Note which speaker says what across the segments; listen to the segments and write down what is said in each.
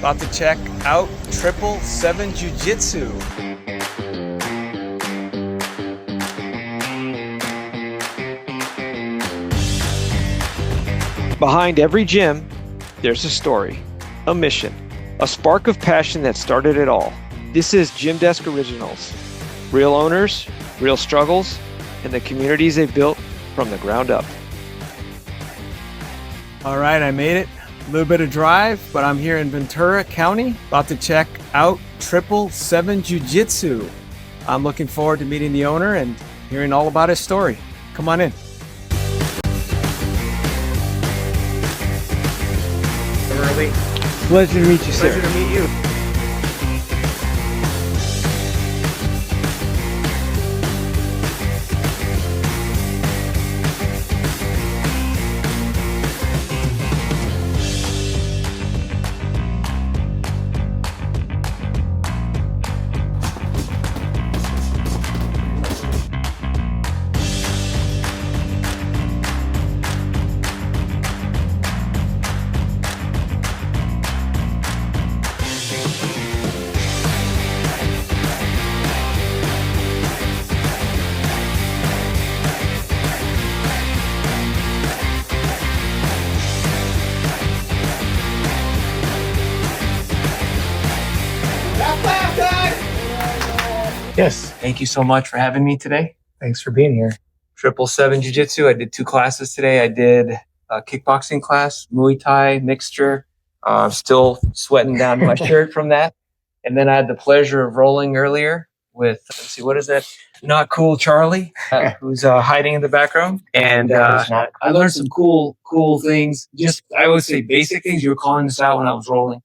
Speaker 1: About to check out Triple Seven Jiu Jitsu.
Speaker 2: Behind every gym, there's a story, a mission, a spark of passion that started it all. This is Gymdesk Originals. Real owners, real struggles, and the communities they've built from the ground up.
Speaker 1: All right, I made it. A little bit of drive, but I'm here in Ventura County, about to check out Triple Seven Jiu Jitsu. I'm looking forward to meeting the owner and hearing all about his story. Come on in. Early.
Speaker 2: Pleasure to meet you, sir.
Speaker 1: Pleasure to meet you.
Speaker 3: Yes.
Speaker 1: Thank you so much for having me today.
Speaker 3: Thanks for being here.
Speaker 1: Triple Seven Jiu Jitsu. I did 2 classes today. I did a kickboxing class, Muay Thai mixture. Still sweating down my shirt from that. And then I had the pleasure of rolling earlier with, let's see, what is that? Not Cool Charlie, who's hiding in the background. And I learned some cool things. Just, I would say basic things. You were calling this out when I was rolling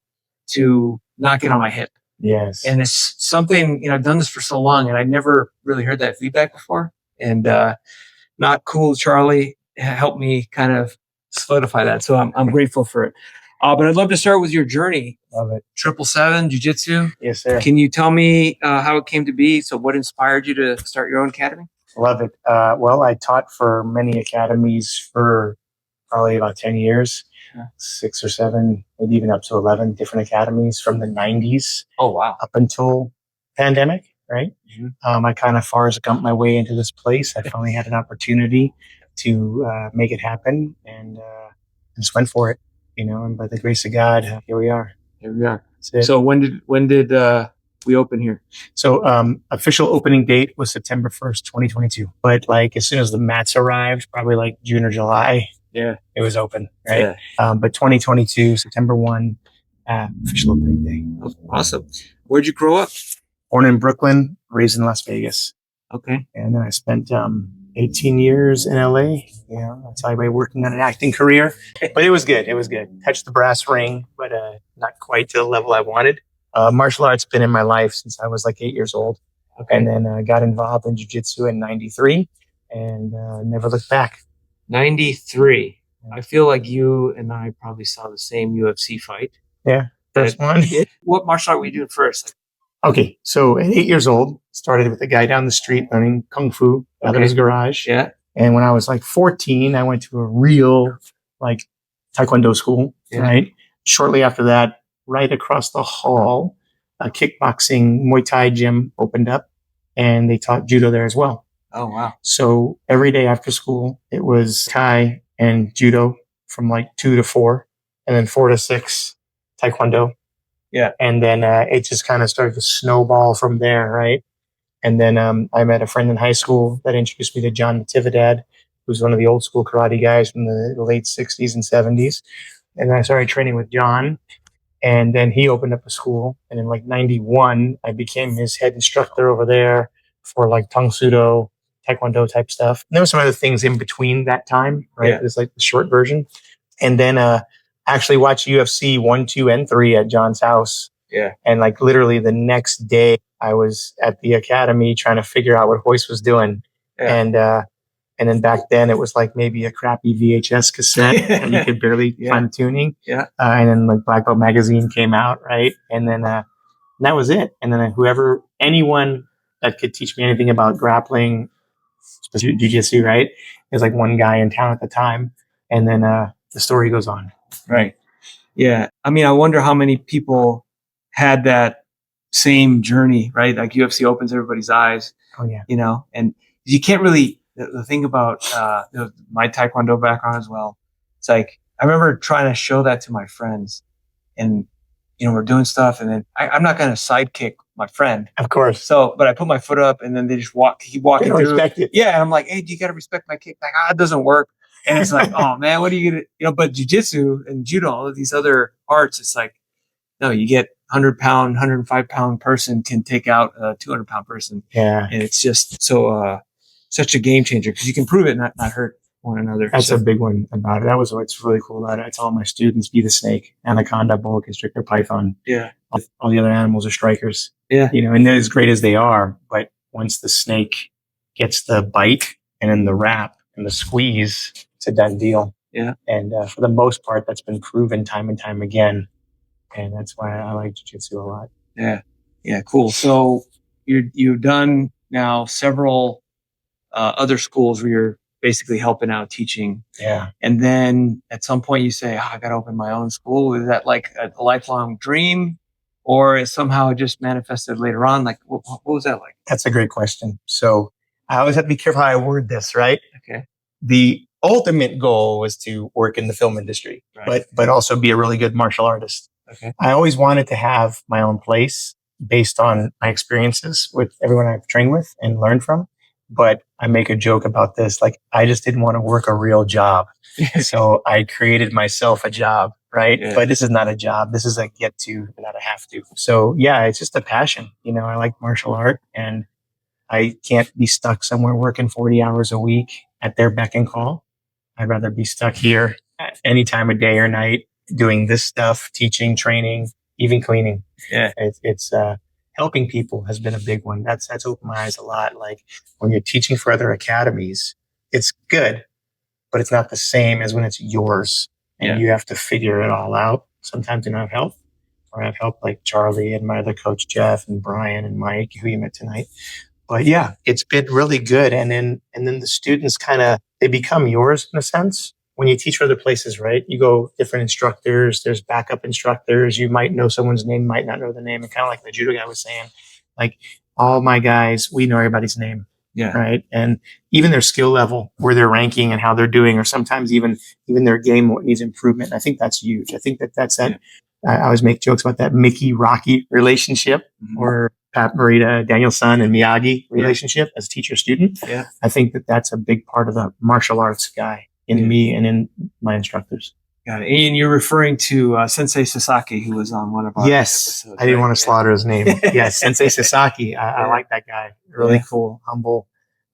Speaker 1: to not get on my hip.
Speaker 3: Yes.
Speaker 1: And it's something, I've done this for so long and I never really heard that feedback before. And Not Cool Charlie helped me kind of solidify that. So I'm grateful for it. But I'd love to start with your journey.
Speaker 3: Love it.
Speaker 1: Triple Seven Jiu Jitsu.
Speaker 3: Yes, sir.
Speaker 1: Can you tell me how it came to be? So what inspired you to start your own academy?
Speaker 3: Love it. Well, I taught for many academies for probably about 10 years, 6 or 7, maybe even up to 11 different academies from the 90s.
Speaker 1: Oh, wow.
Speaker 3: Up until pandemic, right?
Speaker 1: Mm-hmm.
Speaker 3: I kind of got my way into this place. I finally had an opportunity to make it happen and just went for it, and by the grace of God, here we are.
Speaker 1: Here we are.
Speaker 3: That's it.
Speaker 1: So when did we open here?
Speaker 3: So official opening date was September 1st, 2022. But as soon as the mats arrived, probably June or July, it was open, right?
Speaker 1: Yeah.
Speaker 3: But 2022, September 1, official opening day.
Speaker 1: Awesome. Where'd you grow up?
Speaker 3: Born in Brooklyn, raised in Las Vegas.
Speaker 1: Okay.
Speaker 3: And then I spent 18 years in LA. That's how I working on an acting career. But it was good. It was good. Touched the brass ring, but not quite to the level I wanted. Martial arts been in my life since I was 8 years old.
Speaker 1: Okay.
Speaker 3: And then got involved in jiu-jitsu in 93 and never looked back.
Speaker 1: 93. I feel like you and I probably saw the same UFC fight.
Speaker 3: Yeah. First one.
Speaker 1: What martial art were you doing first?
Speaker 3: Okay. So at 8 years old, started with a guy down the street learning Kung Fu out of his garage.
Speaker 1: Yeah.
Speaker 3: And when I was 14, I went to a real Taekwondo school, right? Shortly after that, right across the hall, a kickboxing Muay Thai gym opened up and they taught judo there as well.
Speaker 1: Oh, wow.
Speaker 3: So every day after school, it was Thai and judo from 2 to 4 and then 4 to 6 Taekwondo.
Speaker 1: Yeah.
Speaker 3: And then it just kind of started to snowball from there, right? And then I met a friend in high school that introduced me to John Natividad, who's one of the old school karate guys from the late 60s and 70s. And then I started training with John. And then he opened up a school. And in 91, I became his head instructor over there for Tang Sudo, Taekwondo type stuff. And there were some other things in between that time, right?
Speaker 1: Yeah.
Speaker 3: It was the short version. And then actually watched UFC 1, 2, and 3 at John's house.
Speaker 1: Yeah.
Speaker 3: And literally the next day I was at the academy trying to figure out what Hoist was doing. Yeah. And then back then it was maybe a crappy VHS cassette and you could barely find tuning.
Speaker 1: Yeah.
Speaker 3: And then Black Belt magazine came out, right? And then that was it. And then anyone that could teach me anything about grappling, jiu-jitsu, right? There's one guy in town at the time. And then the story goes on.
Speaker 1: Right. Yeah. I mean, I wonder how many people had that same journey, right? Like UFC opens everybody's eyes,
Speaker 3: Oh yeah.
Speaker 1: And you can't really, the thing about my Taekwondo background as well, it's like, I remember trying to show that to my friends and, we're doing stuff and then I'm not going to sidekick my friend.
Speaker 3: Of course.
Speaker 1: So, but I put my foot up and then they just keep walking
Speaker 3: They don't
Speaker 1: through.
Speaker 3: respect it.
Speaker 1: Yeah. And I'm like, hey, you got to respect my kick. Like, it doesn't work. And it's like, oh man, what are you going to, but jujitsu and judo, all of these other arts, it's like, no, you get 100-pound, 105-pound person can take out a 200-pound person.
Speaker 3: Yeah.
Speaker 1: And it's just such a game changer because you can prove it, not hurt one another.
Speaker 3: That's a big one about it. That was what's really cool about it. I tell all my students, be the snake, anaconda, boa constrictor, python.
Speaker 1: Yeah.
Speaker 3: All the other animals are strikers.
Speaker 1: Yeah.
Speaker 3: And they're as great as they are. But once the snake gets the bite and then the wrap and the squeeze, it's a done deal.
Speaker 1: Yeah.
Speaker 3: And for the most part, that's been proven time and time again. And that's why I like jiu-jitsu a lot.
Speaker 1: Yeah. Yeah. Cool. So you've done now several other schools where you're basically helping out teaching.
Speaker 3: Yeah.
Speaker 1: And then at some point you say, I got to open my own school. Is that like a lifelong dream or is somehow it just manifested later on? Like, what was that like?
Speaker 3: That's a great question. So I always have to be careful how I word this, right?
Speaker 1: Okay.
Speaker 3: The ultimate goal was to work in the film industry,
Speaker 1: right.
Speaker 3: but also be a really good martial artist.
Speaker 1: Okay.
Speaker 3: I always wanted to have my own place based on my experiences with everyone I've trained with and learned from. But I make a joke about this. Like, I just didn't want to work a real job. So I created myself a job, right?
Speaker 1: Yeah.
Speaker 3: But this is not a job. This is a get to, not a have to. So yeah, it's just a passion. I like martial art and I can't be stuck somewhere working 40 hours a week at their beck and call. I'd rather be stuck here at any time of day or night doing this stuff, teaching, training, even cleaning.
Speaker 1: Yeah.
Speaker 3: It's helping people has been a big one. That's opened my eyes a lot. Like when you're teaching for other academies, it's good, but it's not the same as when it's yours and you have to figure it all out. Sometimes you don't have help, or have help like Charlie and my other coach, Jeff and Brian and Mike, who you met tonight. But yeah, it's been really good. And then the students they become yours in a sense. When you teach for other places, right? You go different instructors, there's backup instructors. You might know someone's name, might not know the name. And kind of like the judo guy was saying, like all my guys, we know everybody's name.
Speaker 1: Yeah.
Speaker 3: Right. And even their skill level, where they're ranking and how they're doing, or sometimes even their game, what needs improvement. I think that's huge. I think that's that. Yeah. I always make jokes about that Mickey Rocky relationship, or Pat Morita, Daniel Son and Miyagi relationship as teacher student.
Speaker 1: Yeah.
Speaker 3: I think that's a big part of the martial arts guy in me and in my instructors.
Speaker 1: Got it. And you're referring to Sensei Sasaki, who was on one of our episodes.
Speaker 3: I didn't want to slaughter his name. Yes, Sensei Sasaki. I like that guy. Really cool, humble.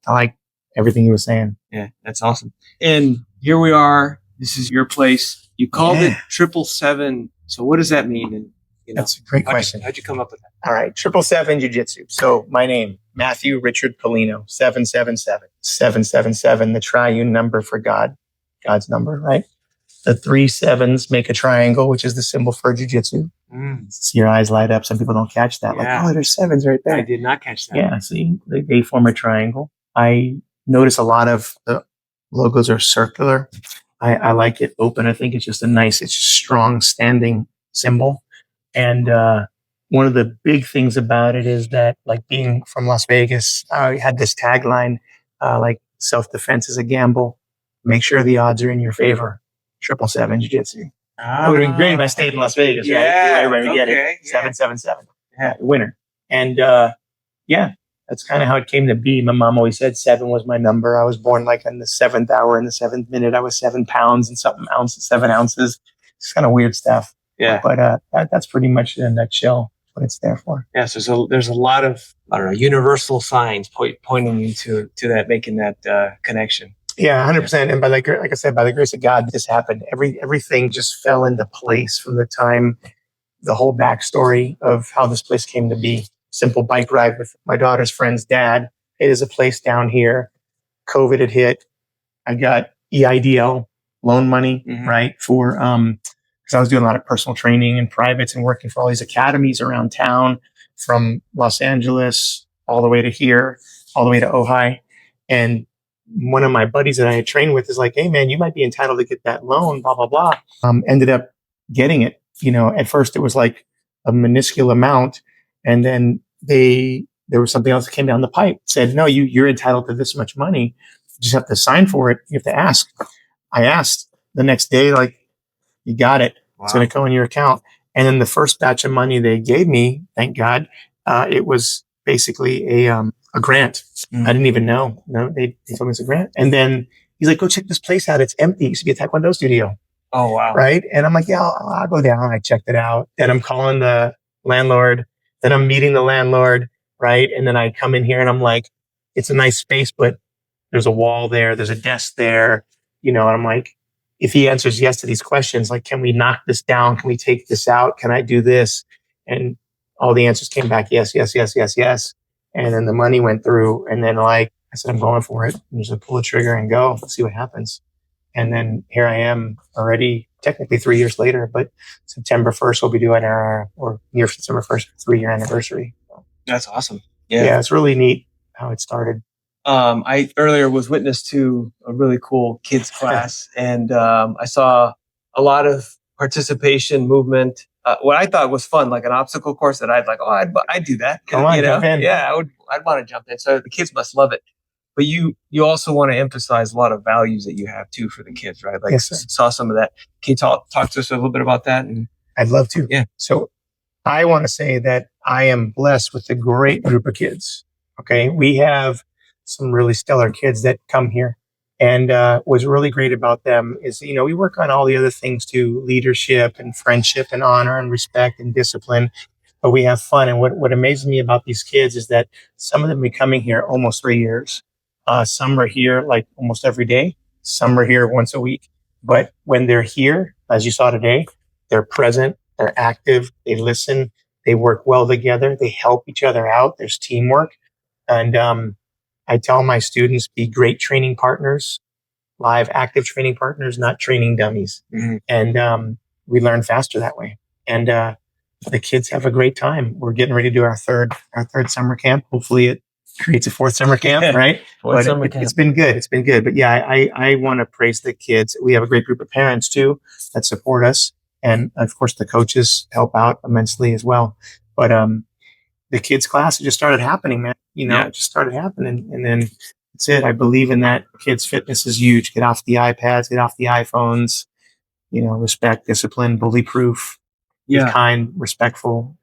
Speaker 3: I like everything he was saying.
Speaker 1: Yeah, that's awesome. And here we are. This is your place. You called it 777. So what does that mean? And
Speaker 3: that's a great question.
Speaker 1: How'd you come up with that?
Speaker 3: All right, 777 Jiu Jitsu. So my name, Matthew Richard Pollino, 777. 777, the triune number for God. God's number, right? The 3 sevens make a triangle, which is the symbol for jiu-jitsu. See your eyes light up. Some people don't catch that.
Speaker 1: Yeah.
Speaker 3: Like, there's sevens right there.
Speaker 1: I did not catch that.
Speaker 3: Yeah, see, they form a triangle. I notice a lot of the logos are circular. I like it open. I think it's just it's a strong standing symbol. And one of the big things about it is that, like being from Las Vegas, I had this tagline, like self-defense is a gamble. Make sure the odds are in your favor. 777 Jiu Jitsu. It would have been great if I stayed in Las Vegas, right? Everybody would get it. 777. Yeah, winner. And that's kind of how it came to be. My mom always said 7 was my number. I was born like in the 7th hour, in the 7th minute. I was 7 pounds and something ounces, 7 ounces. It's kind of weird stuff. Yeah. But that's pretty much in a nutshell what it's there for.
Speaker 1: Yeah. So there's a lot of, universal signs pointing you to that, making that connection.
Speaker 3: Yeah, 100%. And like I said, by the grace of God, this happened. Everything just fell into place from the time, the whole backstory of how this place came to be. Simple bike ride with my daughter's friend's dad. It is a place down here. COVID had hit. I got EIDL loan money, right? For, because I was doing a lot of personal training and privates and working for all these academies around town, from Los Angeles all the way to here, all the way to Ojai. And one of my buddies that I had trained with is like, hey man, you might be entitled to get that loan, blah, blah, blah. Ended up getting it. At first it was like a minuscule amount, and then there was something else that came down the pipe. Said, no, you're entitled to this much money. You just have to sign for it. You have to ask. I asked the next day, like, you got it. Wow. It's going to go in your account. And then the first batch of money they gave me, thank God, it was basically a grant. I didn't even know. No, they told me it's a grant. And then he's like, go check this place out. It's empty. It used to be a Taekwondo studio.
Speaker 1: Oh, wow.
Speaker 3: Right. And I'm like, yeah, I'll go down. I checked it out. Then I'm calling the landlord. Then I'm meeting the landlord. Right. And then I come in here and I'm like, it's a nice space, but there's a wall there. There's a desk there. And I'm like, if he answers yes to these questions, like, can we knock this down? Can we take this out? Can I do this? And all the answers came back, yes, yes, yes, yes, yes. And then the money went through. And then I said, I'm going for it. I'm just going to pull the trigger and go. Let's see what happens. And then here I am already technically 3 years later, but September 1st, we'll be doing near September 1st, 3-year anniversary.
Speaker 1: That's awesome.
Speaker 3: Yeah, it's really neat how it started.
Speaker 1: I earlier was witness to a really cool kids class, and I saw a lot of participation, movement. What I thought was fun, like an obstacle course that I'd do that.
Speaker 3: Jump in.
Speaker 1: Yeah, I'd want to jump in. So the kids must love it. But you also want to emphasize a lot of values that you have too for the kids, right? Like, yes, saw some of that. Can you talk to us a little bit about that? And
Speaker 3: I'd love to.
Speaker 1: Yeah.
Speaker 3: So I want to say that I am blessed with a great group of kids. Okay. We have some really stellar kids that come here. And what's really great about them is, we work on all the other things too, leadership and friendship and honor and respect and discipline, but we have fun. And what amazes me about these kids is that some of them be coming here almost 3 years. Some are here like almost every day. Some are here once a week. But when they're here, as you saw today, they're present, they're active, they listen, they work well together, they help each other out. There's teamwork. And I tell my students, be great training partners, live active training partners, not training dummies. Mm-hmm. And we learn faster that way. And the kids have a great time. We're getting ready to do our third summer camp. Hopefully it creates a fourth summer camp, right? It's been good. It's been good. But yeah, I want to praise the kids. We have a great group of parents too that support us. And of course the coaches help out immensely as well. But the kids class, it just started happening, man. It just started happening. And then that's it. I believe in that. Kids fitness is huge. Get off the iPads, get off the iPhones, respect, discipline, bully proof, be kind, respectful.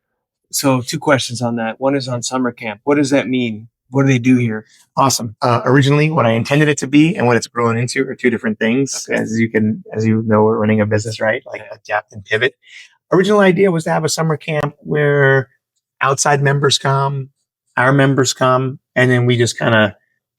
Speaker 1: So 2 questions on that. One is on summer camp. What does that mean? What do they do here?
Speaker 3: Awesome. Originally, what I intended it to be and what it's grown into are 2 different things. Okay. As you know, we're running a business, right? Like adapt and pivot. Original idea was to have a summer camp where outside members come, our members come, and then we just kind of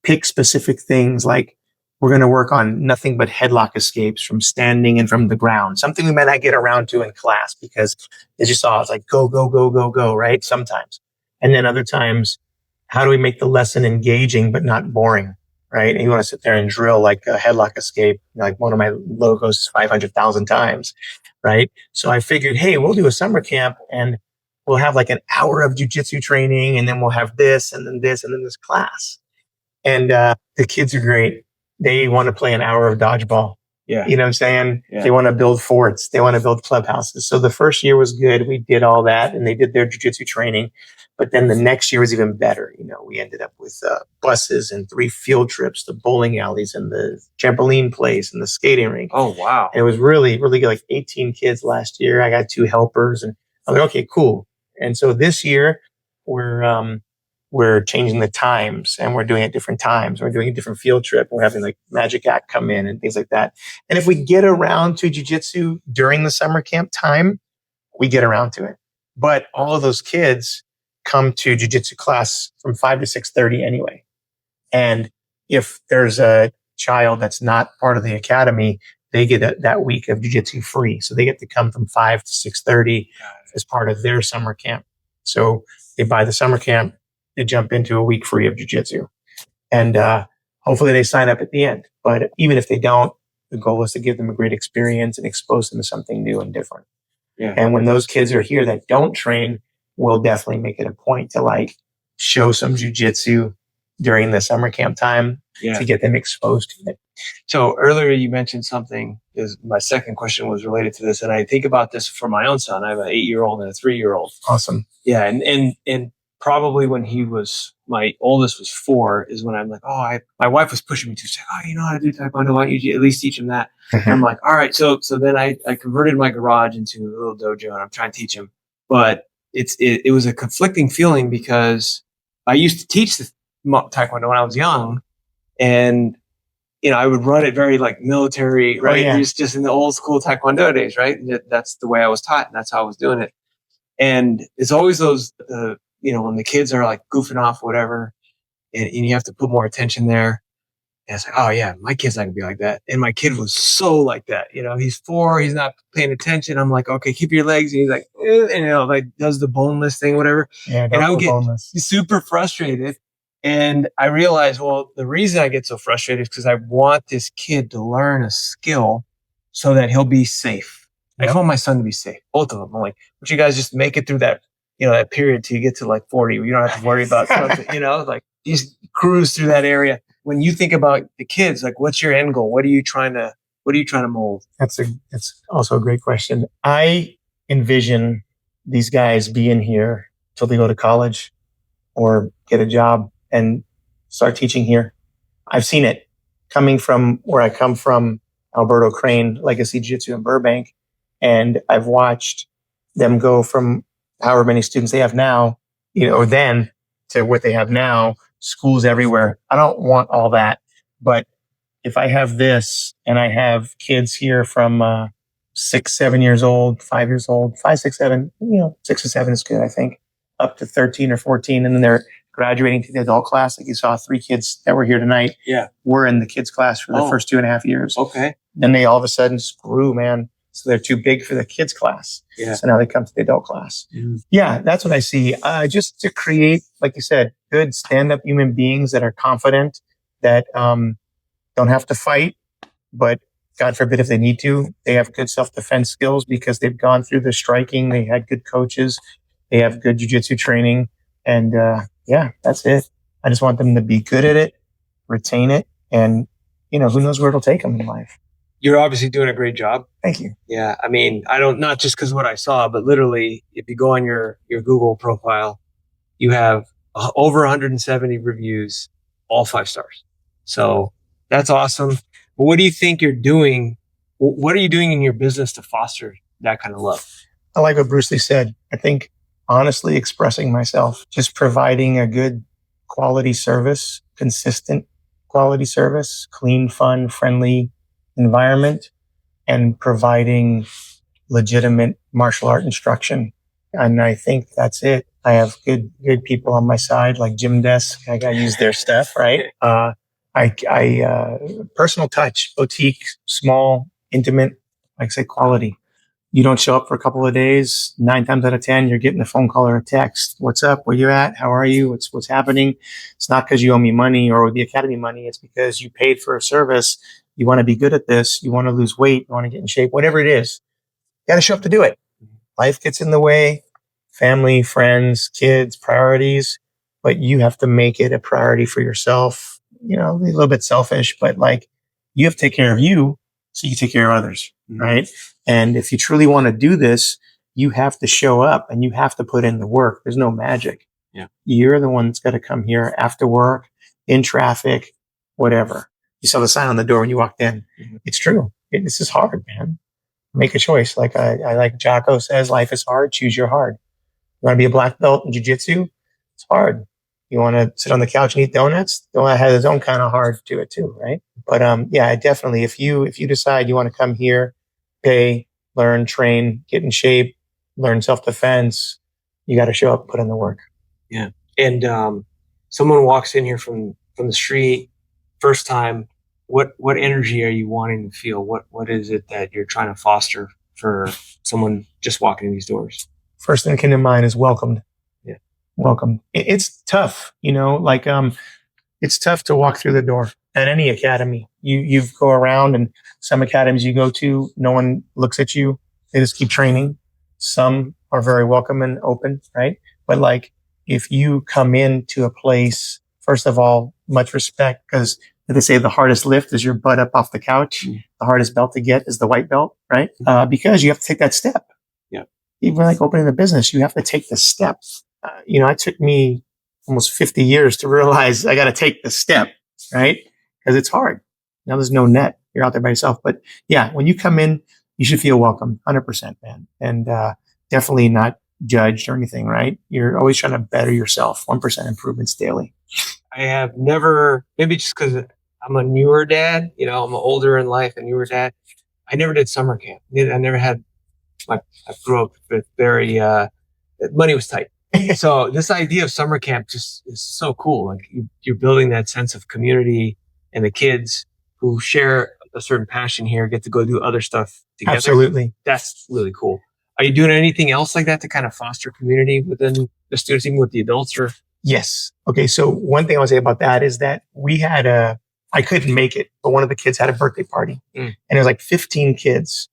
Speaker 3: pick specific things like we're going to work on nothing but headlock escapes from standing and from the ground, something we might not get around to in class because as you saw, it's like go, go, go, go, go, right? Sometimes. And then other times, how do we make the lesson engaging but not boring, right? And you want to sit there and drill like a headlock escape, like one of my logos 500,000 times, right? So I figured, hey, we'll do a summer camp and we'll have like an hour of jiu-jitsu training, and then we'll have this, and then this, and then this class. And the kids are great. They want to play an hour of dodgeball. Yeah. You know what I'm saying? Yeah. They want to build forts. They want to build clubhouses. So the first year was good. We did all that, and they did their jiu-jitsu training. But then the next year was even better. We ended up with buses and 3 field trips, the bowling alleys and the trampoline place and the skating rink.
Speaker 1: Oh, wow.
Speaker 3: And it was really, really good. Like 18 kids last year. I got 2 helpers, and I'm like, okay, cool. And so this year we're changing the times and we're doing it different times. We're doing a different field trip. We're having like Magic Act come in and things like that. And if we get around to jiu-jitsu during the summer camp time, we get around to it. But all of those kids come to jiu-jitsu class from 5 to 6:30 anyway. And if there's a child that's not part of the academy, they get that week of jiu-jitsu free. So they get to come from 5 to 6:30 as part of their summer camp. So they buy the summer camp, they jump into a week free of jiu-jitsu. And hopefully they sign up at the end. But even if they don't, the goal is to give them a great experience and expose them to something new and different. Yeah. And when those kids are here that don't train, we'll definitely make it a point to like show some jiu-jitsu during the summer camp time to get them exposed to it.
Speaker 1: So earlier you mentioned something, is my second question was related to this. And I think about this for my own son. I have an 8-year-old and a 3-year-old.
Speaker 3: Awesome.
Speaker 1: Yeah. And probably when my oldest was 4 is when I'm like, my wife was pushing me to say, you know how to do Taekwondo. Why don't you at least teach him that? And I'm like, all right. So then I converted my garage into a little dojo and I'm trying to teach him, but it was a conflicting feeling because I used to teach the Taekwondo when I was young, and I would run it very like military, right?
Speaker 3: Oh, yeah.
Speaker 1: It's just in the old school Taekwondo days, right? That's the way I was taught, and that's how I was doing it. And it's always those, when the kids are like goofing off, whatever, and you have to put more attention there. And it's like, oh yeah, my kid's not gonna be like that. And my kid was so like that. He's 4, he's not paying attention. I'm like, okay, keep your legs. And he's like, and like does the boneless thing, whatever.
Speaker 3: Yeah,
Speaker 1: and I would get
Speaker 3: boneless.
Speaker 1: super frustrated. And I realized, well, the reason I get so frustrated is because I want this kid to learn a skill so that he'll be safe. Yep. I want my son to be safe, both of them. I'm like, would you guys just make it through that, that period till you get to like 40? You don't have to worry about something, like you just cruise through that area. When you think about the kids, like what's your end goal? What are you trying to mold?
Speaker 3: That's also a great question. I envision these guys being here till they go to college or get a job and start teaching here. I've seen it coming from where I come from, Alberto Crane, Legacy Jiu-Jitsu in Burbank. And I've watched them go from however many students they have now, or then to what they have now, schools everywhere. I don't want all that. But if I have this and I have kids here from 6, 7 years old, 5 years old, 5, 6, 7, 6 or 7 is good, I think, up to 13 or 14. And then they're graduating to the adult class. Like you saw 3 kids that were here tonight.
Speaker 1: Yeah.
Speaker 3: Were in the kids class for the first 2.5 years.
Speaker 1: Okay.
Speaker 3: Then they all of a sudden grew, man. So they're too big for the kids class.
Speaker 1: Yeah.
Speaker 3: So now they come to the adult class.
Speaker 1: Mm.
Speaker 3: Yeah, that's what I see. Just to create, like you said, good stand-up human beings that are confident, that don't have to fight, but God forbid if they need to, they have good self-defense skills because they've gone through the striking. They had good coaches. They have good jiu-jitsu training. And yeah, that's it. I just want them to be good at it, retain it, and who knows where it'll take them in life.
Speaker 1: You're obviously doing a great job.
Speaker 3: Thank you.
Speaker 1: Yeah. I mean, not just because of what I saw, but literally, if you go on your Google profile, you have over 170 reviews, all 5 stars. So that's awesome. But what do you think you're doing? What are you doing in your business to foster that kind of love?
Speaker 3: I like what Bruce Lee said. I think honestly expressing myself, just providing a good quality service, consistent quality service, clean, fun, friendly environment, and providing legitimate martial art instruction. And I think that's it. I have good people on my side, like Gymdesk. I got to use their stuff, right? Personal touch, boutique, small, intimate, like I say, quality. You don't show up for a couple of days, 9 times out of 10, you're getting a phone call or a text. What's up? Where you at? How are you? What's happening? It's not because you owe me money or the academy money. It's because you paid for a service. You want to be good at this. You want to lose weight. You want to get in shape, whatever it is. You got to show up to do it. Life gets in the way, family, friends, kids, priorities, but you have to make it a priority for yourself. A little bit selfish, but like you have to take care of you so you take care of others, right? And if you truly want to do this, you have to show up and you have to put in the work. There's no magic.
Speaker 1: Yeah.
Speaker 3: You're the one that's got to come here after work, in traffic, whatever. You saw the sign on the door when you walked in. Mm-hmm. It's true. This is hard, man. Make a choice. Like I like Jocko says, life is hard. Choose your hard. You want to be a black belt in jiu-jitsu? It's hard. You want to sit on the couch and eat donuts? Donut has its own kind of hard to it too, right? But yeah, definitely. If you decide you want to come here, pay, learn, train, get in shape, learn self-defense, you got to show up, put in the work.
Speaker 1: Yeah. And someone walks in here from the street, first time, what energy are you wanting to feel? What is it that you're trying to foster for someone just walking in these doors?
Speaker 3: First thing that came to mind is welcomed.
Speaker 1: Yeah.
Speaker 3: Welcome. It's tough, it's tough to walk through the door at any academy. You go around, and some academies you go to, no one looks at you. They just keep training. Some are very welcome and open, right? But if you come into a place, first of all, much respect, because They say the hardest lift is your butt up off the couch. The hardest belt to get is the white belt, right? Because you have to take that step.
Speaker 1: Yeah.
Speaker 3: Even like opening a business, you have to take the step. It took me almost 50 years to realize I got to take the step, right? Because it's hard. Now there's no net. You're out there by yourself. But yeah, when you come in, you should feel welcome, 100%, man. And definitely not judged or anything, right? You're always trying to better yourself, 1% improvements daily.
Speaker 1: I have never, maybe just because I'm a newer dad, I'm older in life, a newer dad. I never did summer camp. I never had, I grew up with very, money was tight. So this idea of summer camp just is so cool. Like you're building that sense of community, and the kids who share a certain passion here get to go do other stuff together.
Speaker 3: Absolutely.
Speaker 1: That's really cool. Are you doing anything else like that to kind of foster community within the students, even with the adults? Or
Speaker 3: yes. Okay. So one thing I want to say about that is that we had I couldn't make it, but one of the kids had a birthday party, and it was like 15 kids.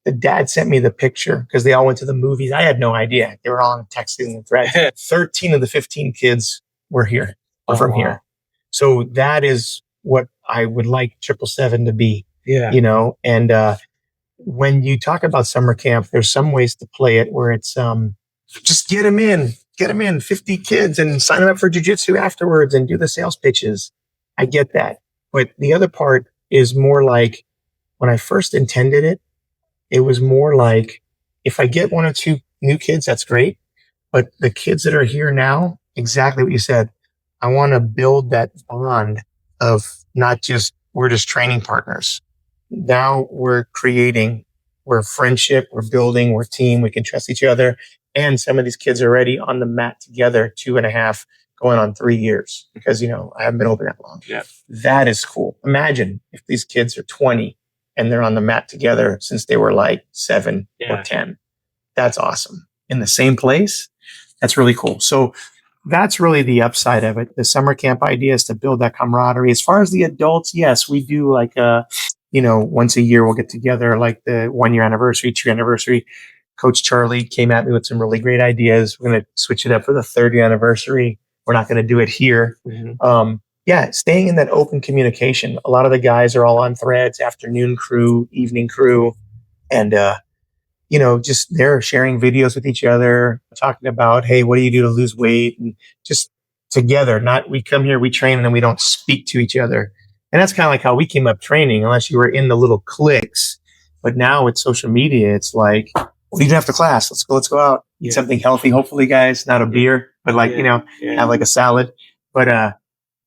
Speaker 3: The dad sent me the picture because they all went to the movies. I had no idea. They were all on texting and threads. 13 of the 15 kids were here, from here. So that is what I would like 777 to be.
Speaker 1: Yeah.
Speaker 3: And when you talk about summer camp, there's some ways to play it where it's just get them in 50 kids and sign them up for jiu-jitsu afterwards and do the sales pitches. I get that. But the other part is more like when I first intended it, it was more like if I get one or two new kids, that's great. But the kids that are here now, exactly what you said, I want to build that bond of not just, we're just training partners. Now we're friendship, we're building, we're team, we can trust each other. And some of these kids are already on the mat together, 2.5, going on 3 years because, I haven't been open that long.
Speaker 1: Yeah.
Speaker 3: That is cool. Imagine if these kids are 20 and they're on the mat together since they were like 7 or 10. That's awesome. In the same place. That's really cool. So that's really the upside of it. The summer camp idea is to build that camaraderie. As far as the adults, yes, we do like, once a year we'll get together, like the 1 year anniversary, 2 anniversary. Coach Charlie came at me with some really great ideas. We're going to switch it up for the 3rd year anniversary. We're not going to do it here. Staying in that open communication. A lot of the guys are all on threads, afternoon crew, evening crew. And, just they're sharing videos with each other, talking about, hey, what do you do to lose weight? And just together, not we come here, we train, and then we don't speak to each other. And that's kind of like how we came up training, unless you were in the little cliques. But now with social media, it's like, what are you doing after class? Let's go out, eat something healthy, hopefully, guys, not a beer, but have like a salad. But,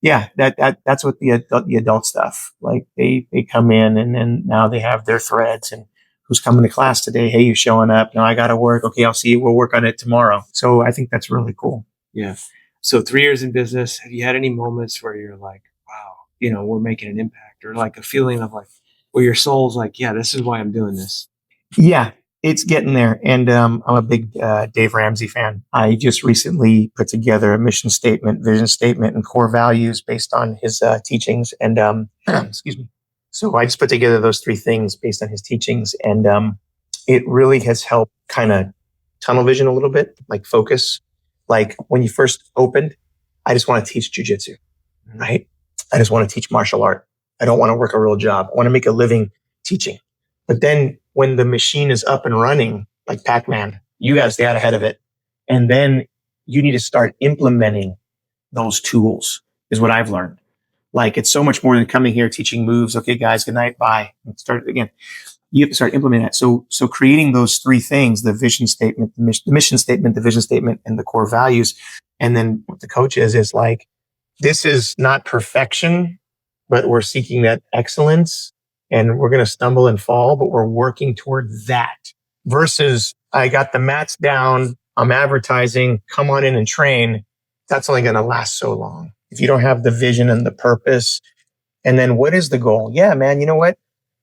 Speaker 3: that's what the adult stuff. Like they come in and then now they have their threads and who's coming to class today. Hey, you showing up? No, I got to work. Okay, I'll see you. We'll work on it tomorrow. So I think that's really cool.
Speaker 1: Yeah. So 3 years in business, have you had any moments where you're like, wow, we're making an impact, or like a feeling of like, where your soul's like, yeah, this is why I'm doing this?
Speaker 3: Yeah. It's getting there. And I'm a big Dave Ramsey fan. I just recently put together a mission statement, vision statement, and core values based on his teachings. And excuse me. So I just put together those 3 things based on his teachings. And it really has helped kind of tunnel vision a little bit, like focus. Like when you first opened, I just want to teach jiu-jitsu, right? I just want to teach martial art. I don't want to work a real job. I want to make a living teaching. But then when the machine is up and running, like Pac-Man, you got to stay out ahead of it. And then you need to start implementing those tools is what I've learned. Like it's so much more than coming here, teaching moves. Okay, guys, good night. Bye. And start it again. You have to start implementing that. So creating those 3 things, the vision statement, the mission statement, the vision statement, and the core values. And then what the coach is like, this is not perfection, but we're seeking that excellence. And we're going to stumble and fall, but we're working toward that versus I got the mats down. I'm advertising. Come on in and train. That's only going to last so long. If you don't have the vision and the purpose, and then what is the goal? Yeah, man, you know what?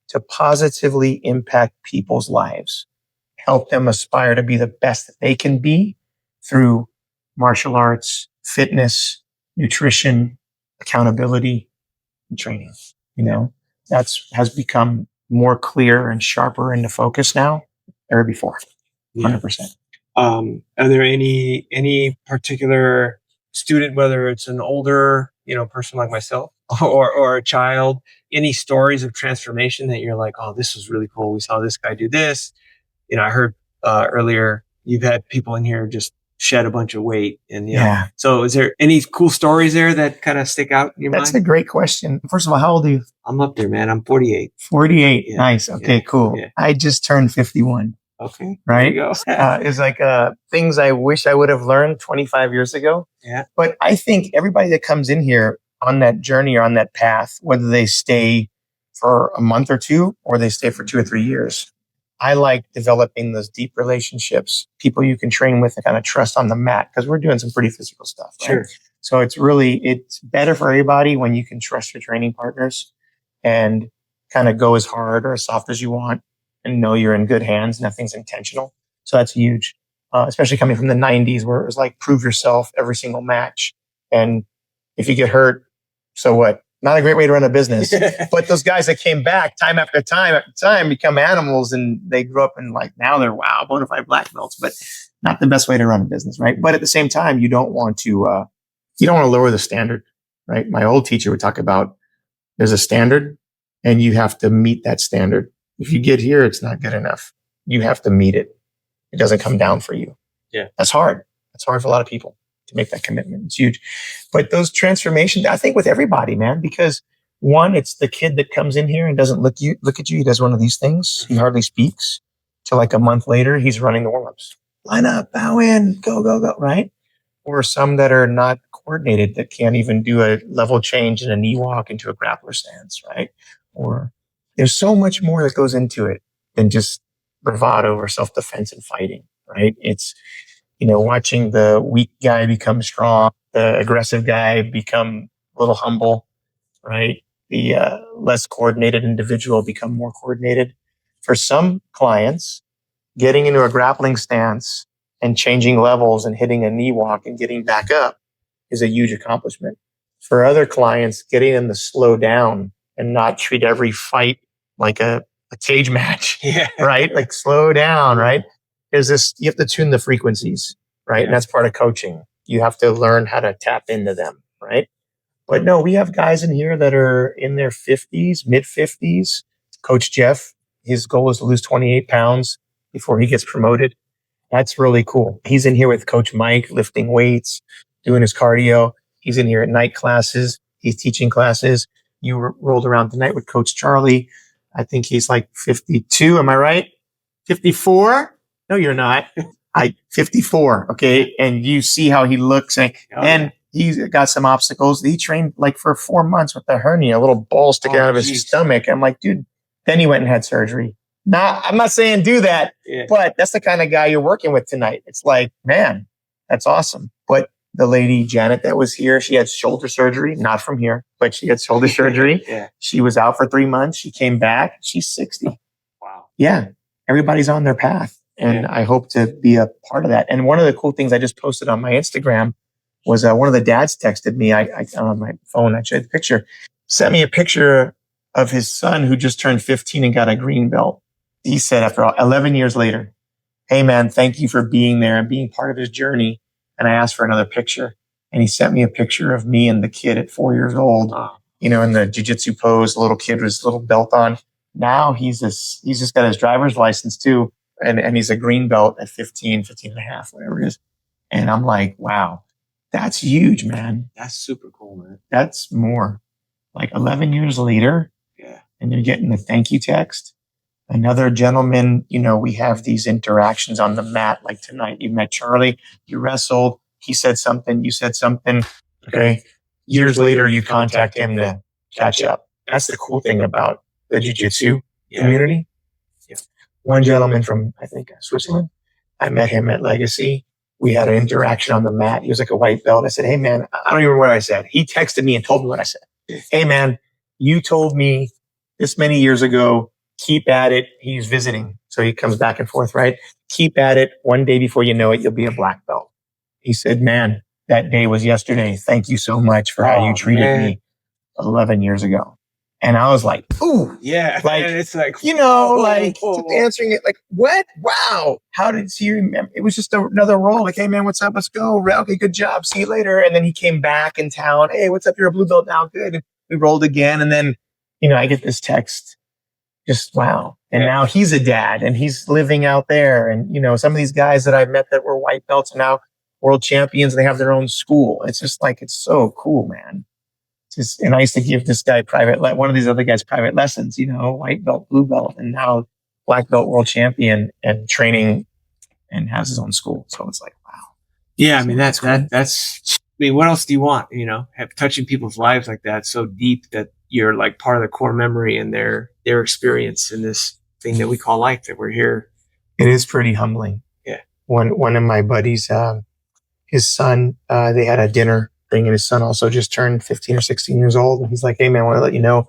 Speaker 3: To positively impact people's lives, help them aspire to be the best that they can be through martial arts, fitness, nutrition, accountability, and training, has become more clear and sharper into focus now than ever before. 100%.
Speaker 1: Are there any particular student, whether it's an older, person like myself, or a child, any stories of transformation that you're like, oh, this was really cool. We saw this guy do this. I heard earlier you've had people in here just shed a bunch of weight. And
Speaker 3: Yeah.
Speaker 1: So is there any cool stories there that kind of stick out in your
Speaker 3: That's
Speaker 1: mind?
Speaker 3: a great question. First of all, how old are you?
Speaker 1: I'm up there, man. I'm 48.
Speaker 3: 48.
Speaker 1: Yeah.
Speaker 3: Nice. Okay,
Speaker 1: Yeah.
Speaker 3: cool.
Speaker 1: Yeah.
Speaker 3: I just turned 51.
Speaker 1: Okay.
Speaker 3: Right?
Speaker 1: There you go.
Speaker 3: It's like things I wish I would have learned 25 years ago.
Speaker 1: Yeah.
Speaker 3: But I think everybody that comes in here on that journey or on that path, whether they stay for a month or two or they stay for 2 or 3 years, I like developing those deep relationships, people you can train with and kind of trust on the mat, because we're doing some pretty physical stuff. Right?
Speaker 1: Sure.
Speaker 3: So it's better for everybody when you can trust your training partners and kind of go as hard or as soft as you want and know you're in good hands. Nothing's intentional. So that's huge, especially coming from the 90s where it was like prove yourself every single match. And if you get hurt, so what? Not a great way to run a business. But those guys that came back time after time become animals, and they grew up and like now they're bona fide black belts, but not the best way to run a business, right? But at the same time, you don't want to lower the standard, right? My old teacher would talk about there's a standard and you have to meet that standard. If you get here, it's not good enough. You have to meet it. It doesn't come down for you.
Speaker 1: Yeah.
Speaker 3: That's hard. That's hard for a lot of people to make that commitment. It's huge. But those transformations, I think with everybody, man, because one, it's the kid that comes in here and doesn't look at you. He does one of these things. He hardly speaks. Till like a month later, he's running the warm-ups. Line up, bow in, go, go, go, right? Or some that are not coordinated that can't even do a level change in a knee walk into a grappler stance, right? Or there's so much more that goes into it than just bravado or self-defense and fighting, right? It's, watching the weak guy become strong, the aggressive guy become a little humble, right? The less coordinated individual become more coordinated. For some clients, getting into a grappling stance and changing levels and hitting a knee walk and getting back up is a huge accomplishment. For other clients, getting them to slow down and not treat every fight like a cage match, right? Like slow down, right? You have to tune the frequencies, right? And that's part of coaching. You have to learn how to tap into them, right? But no, we have guys in here that are in their 50s, mid 50s. Coach Jeff, his goal is to lose 28 pounds before he gets promoted. That's really cool. He's in here with Coach Mike, lifting weights, doing his cardio. He's in here at night classes. He's teaching classes. You rolled around tonight with Coach Charlie. I think he's like 52. Am I right? 54? No, you're not. 54. Okay. And you see how he looks. And he's got some obstacles. He trained like for 4 months with a hernia, a little ball sticking out of his stomach. I'm like, dude, then he went and had surgery. I'm not saying do that, but that's the kind of guy you're working with tonight. It's like, man, that's awesome. But the lady, Janet, that was here, she had shoulder surgery, not from here, but she had shoulder surgery. She was out for 3 months. She came back. She's 60.
Speaker 1: Wow. Yeah.
Speaker 3: Everybody's on their path. And I hope to be a part of that. And one of the cool things I just posted on my Instagram was one of the dads texted me. I on my phone, I showed the picture, sent me a picture of his son who just turned 15 and got a green belt. He said, after 11 years later, hey man, thank you for being there and being part of his journey. And I asked for another picture. And he sent me a picture of me and the kid at 4 years old, in the jiu-jitsu pose, the little kid with his little belt on. Now he's just got his driver's license too. And he's a green belt at 15 and a half, whatever it is. And I'm like, wow, that's huge, man.
Speaker 1: That's super cool, man.
Speaker 3: That's more like 11 years later.
Speaker 1: Yeah.
Speaker 3: And you're getting a thank you text. Another gentleman, we have these interactions on the mat. Like tonight, you met Charlie, you wrestled. He said something, you said something. Okay. Years later, you contact him to catch up. That's the cool thing about the jiu-jitsu community. One gentleman from, I think, Switzerland, I met him at Legacy. We had an interaction on the mat. He was like a white belt. I said, hey, man, I don't even remember what I said. He texted me and told me what I said. Hey, man, you told me this many years ago, keep at it. He's visiting. So he comes back and forth, right? Keep at it. One day before you know it, you'll be a black belt. He said, man, that day was yesterday. Thank you so much for how you treated me 11 years ago. And I was like, ooh.
Speaker 1: Yeah.
Speaker 3: Like,
Speaker 1: and it's like,
Speaker 3: answering it like, what? Wow. How did he remember? It was just another role. Like, hey, man, what's up? Let's go. Okay, good job. See you later. And then he came back in town. Hey, what's up? You're a blue belt now. Good. we rolled again. And then, I get this text, just wow. And now he's a dad and he's living out there. And, some of these guys that I've met that were white belts are now world champions. They have their own school. It's just like, it's so cool, man. And I used to give this guy one of these other guys private lessons, white belt, blue belt, and now black belt world champion and training and has his own school. So it's like, wow.
Speaker 1: Yeah. I mean, that's, what else do you want? Touching people's lives like that so deep that you're like part of the core memory and their experience in this thing that we call life, that we're here.
Speaker 3: It is pretty humbling.
Speaker 1: Yeah.
Speaker 3: One of my buddies, his son, they had a dinner thing and his son also just turned 15 or 16 years old. And he's like, hey man, I want to let you know,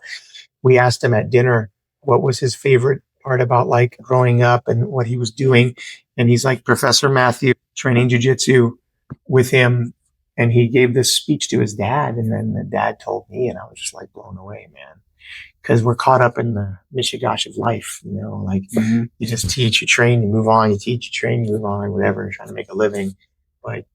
Speaker 3: we asked him at dinner what was his favorite part about like growing up and what he was doing. And he's like, Professor Matthew training jiu-jitsu with him. And he gave this speech to his dad. And then the dad told me, and I was just like blown away, man. Because we're caught up in the mishigash of life, you just teach, you train, you move on, you teach, you train, you move on, whatever, you're trying to make a living. But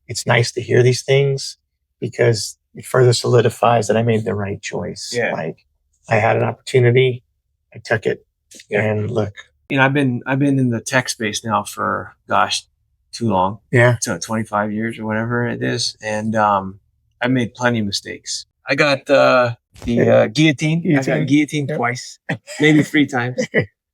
Speaker 3: it's nice to hear these things because it further solidifies that I made the right choice.
Speaker 1: Yeah.
Speaker 3: Like I had an opportunity, I took it, and look.
Speaker 1: I've been in the tech space now for, too long.
Speaker 3: Yeah.
Speaker 1: So 25 years or whatever it is. And I made plenty of mistakes. I got the guillotine. I got guillotined twice, maybe 3 times.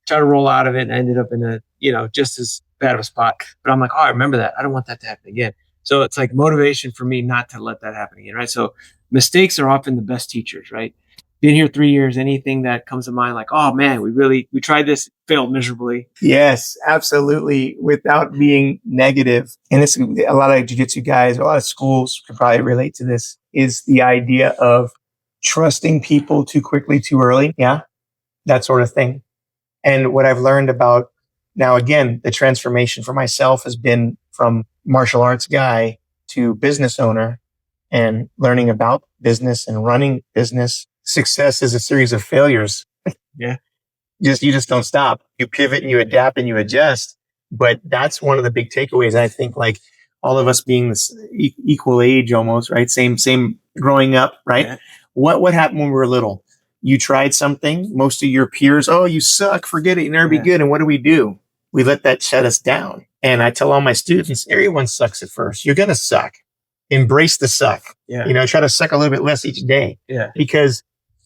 Speaker 1: Try to roll out of it and I ended up in a, just as bad of a spot. But I'm like, I remember that. I don't want that to happen again. So it's like motivation for me not to let that happen again, right? So mistakes are often the best teachers, right? Been here 3 years, anything that comes to mind, like, oh man, we tried this, failed miserably.
Speaker 3: Yes, absolutely. Without being negative. And it's a lot of jiu-jitsu guys, a lot of schools could probably relate to this, is the idea of trusting people too quickly, too early. Yeah. That sort of thing. And what I've learned about now, again, the transformation for myself has been from martial arts guy to business owner and learning about business and running business. Success is a series of failures.
Speaker 1: Yeah.
Speaker 3: You just don't stop. You pivot and you adapt and you adjust. But that's one of the big takeaways. I think like all of us being this equal age almost, right? Same growing up, right? Yeah. What happened when we were little? You tried something. Most of your peers, oh, you suck. Forget it. You'll never be good. And what do? We let that shut us down. And I tell all my students, everyone sucks at first. You're going to suck. Embrace the suck.
Speaker 1: Yeah.
Speaker 3: Try to suck a little bit less each day.
Speaker 1: Yeah.
Speaker 3: Because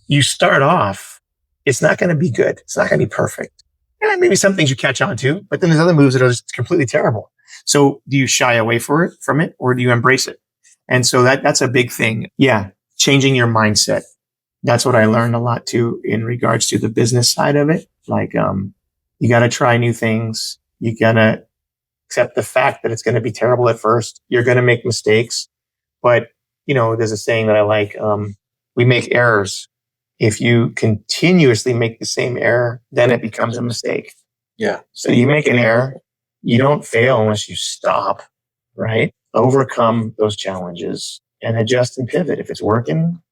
Speaker 3: you start off, it's not going to be good. It's not going to be perfect. And maybe some things you catch on to, but then there's other moves that are just completely terrible. So do you shy away from it or do you embrace it? And so that's a big thing. Yeah. Changing your mindset. That's what I learned a lot too in regards to the business side of it. Like, you got to try new things. You got to accept the fact that it's going to be terrible at first. You're going to make mistakes, but there's a saying that I like. We make errors. If you continuously make the same error, then it becomes a mistake.
Speaker 1: Yeah.
Speaker 3: So you make an error, you don't fail unless you stop, right? Overcome those challenges and adjust and pivot. If it's working,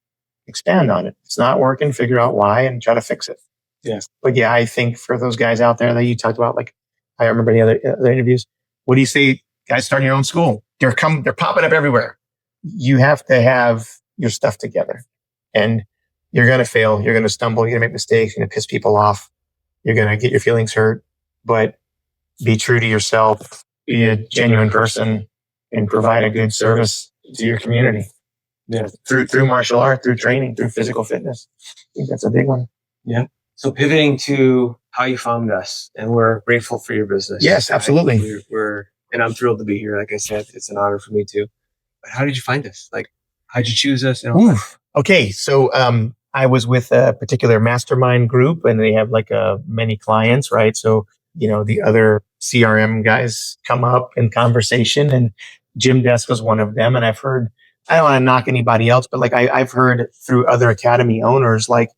Speaker 3: expand on it. If it's not working, figure out why and try to fix it.
Speaker 1: Yeah.
Speaker 3: But yeah, I think for those guys out there that you talked about, like I remember the other interviews, what do you say, guys starting your own school? They're popping up everywhere. You have to have your stuff together. And you're going to fail. You're going to stumble. You're going to make mistakes. You're going to piss people off. You're going to get your feelings hurt. But be true to yourself. Be a genuine person and provide a good service to your community.
Speaker 1: Yeah.
Speaker 3: Through martial art, through training, through physical fitness. I think that's a big one.
Speaker 1: Yeah. So pivoting to how you found us, and we're grateful for your business.
Speaker 3: Yes, absolutely.
Speaker 1: And I'm thrilled to be here. Like I said, it's an honor for me too. But how did you find us? Like, how'd you choose us?
Speaker 3: Okay. So, I was with a particular mastermind group and they have like many clients, right? So, the other CRM guys come up in conversation and Gymdesk was one of them. And I've heard, I don't want to knock anybody else, but like I've heard through other academy owners, like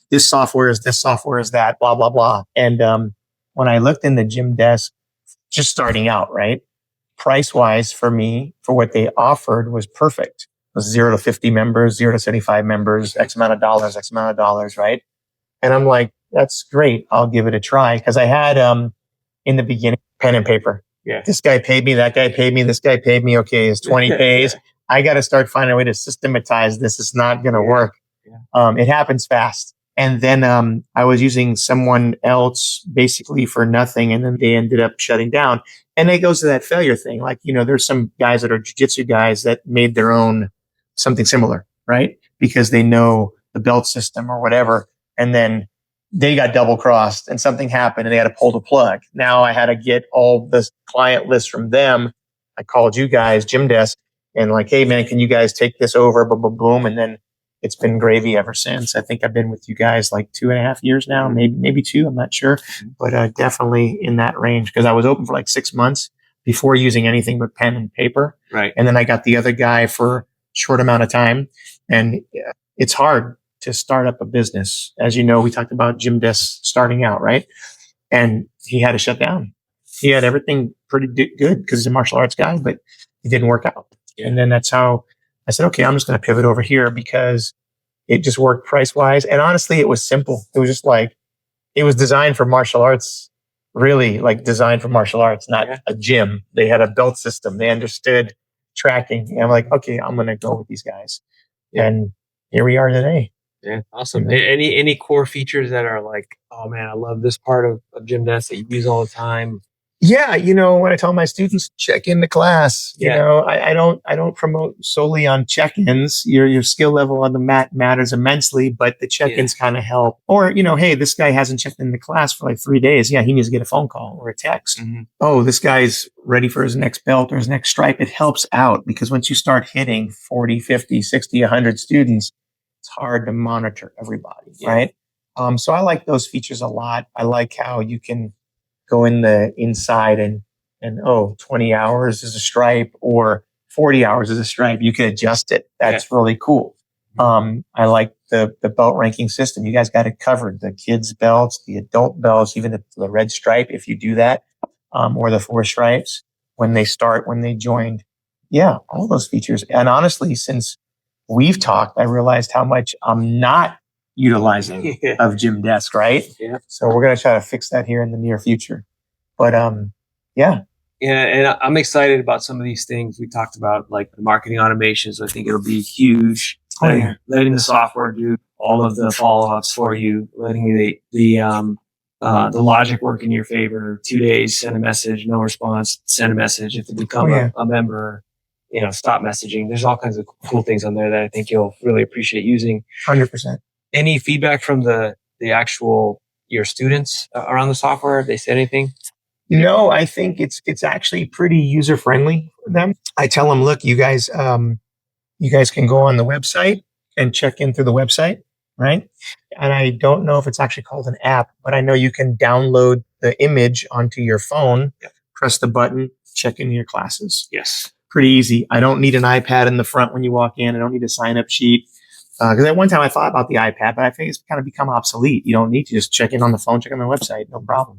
Speaker 3: this software is that, blah, blah, blah. And, when I looked in the Gymdesk, just starting out, right? Price wise for me, for what they offered was perfect. 0 to 50 members, 0 to 75 members, X amount of dollars, right? And I'm like, that's great. I'll give it a try. Cause I had, in the beginning, pen and paper.
Speaker 1: Yeah.
Speaker 3: This guy paid me, that guy paid me, this guy paid me. Okay. It's 20 pays. I got to start finding a way to systematize this. It's not going to work.
Speaker 1: Yeah.
Speaker 3: It happens fast. And then I was using someone else basically for nothing, and then they ended up shutting down. And it goes to that failure thing. Like, there's some guys that are jiu-jitsu guys that made their own something similar, right? Because they know the belt system or whatever. And then they got double crossed and something happened and they had to pull the plug. Now I had to get all the client lists from them. I called you guys, Gymdesk, and like, hey man, can you guys take this over? Boom, boom, boom. And then it's been gravy ever since. I think I've been with you guys like 2.5 years now, maybe 2. I'm not sure, but definitely in that range, because I was open for like 6 months before using anything but pen and paper.
Speaker 1: Right.
Speaker 3: And then I got the other guy for a short amount of time. And it's hard to start up a business. As you know, we talked about Gymdesk starting out, right? And he had to shut down. He had everything pretty good because he's a martial arts guy, but it didn't work out. Yeah. And then that's how I said, okay, I'm just going to pivot over here because it just worked price wise. And honestly, it was simple. It was just like, it was designed for martial arts, really like designed for martial arts, not a gym. They had a belt system. They understood tracking. And I'm like, okay, I'm going to go with these guys. Yeah. And here we are today.
Speaker 1: Yeah, awesome. Any core features that are like, oh man, I love this part of Gymdesk that you use all the time?
Speaker 3: Yeah, when I tell my students check in the class, I don't promote solely on check-ins. Your skill level on the mat matters immensely, but the check-ins kind of help. Or, hey, this guy hasn't checked in the class for like 3 days. Yeah, he needs to get a phone call or a text. Mm-hmm. Oh, this guy's ready for his next belt or his next stripe. It helps out because once you start hitting 40, 50, 60, 100 students, it's hard to monitor everybody, right? So I like those features a lot. I like how you can go in the inside and 20 hours is a stripe or 40 hours is a stripe. You can adjust it. That's really cool. I like the belt ranking system. You guys got it covered. The kids belts, the adult belts, even the red stripe, if you do that, or the 4 stripes when they joined. Yeah, all those features. And honestly, since we've talked, I realized how much I'm not utilizing of Gymdesk, right? Yeah. So we're going to try to fix that here in the near future. But yeah.
Speaker 1: Yeah, and I'm excited about some of these things we talked about, like the marketing automations. I think it'll be huge. Letting the software do all of the follow-ups for you, letting the logic work in your favor. 2 days, send a message, no response, send a message. If you become a member, stop messaging. There's all kinds of cool things on there that I think you'll really appreciate using.
Speaker 3: 100%.
Speaker 1: Any feedback from the actual your students around the software? They said anything?
Speaker 3: No, I think it's actually pretty user friendly for them. I tell them, look, you guys can go on the website and check in through the website, right? And I don't know if it's actually called an app, but I know you can download the image onto your phone, press the button, check into your classes.
Speaker 1: Yes.
Speaker 3: Pretty easy. I don't need an iPad in the front when you walk in. I don't need a sign up sheet. Because at one time I thought about the iPad, but I think it's kind of become obsolete. You don't need to just check in on the phone, check on the website, no problem.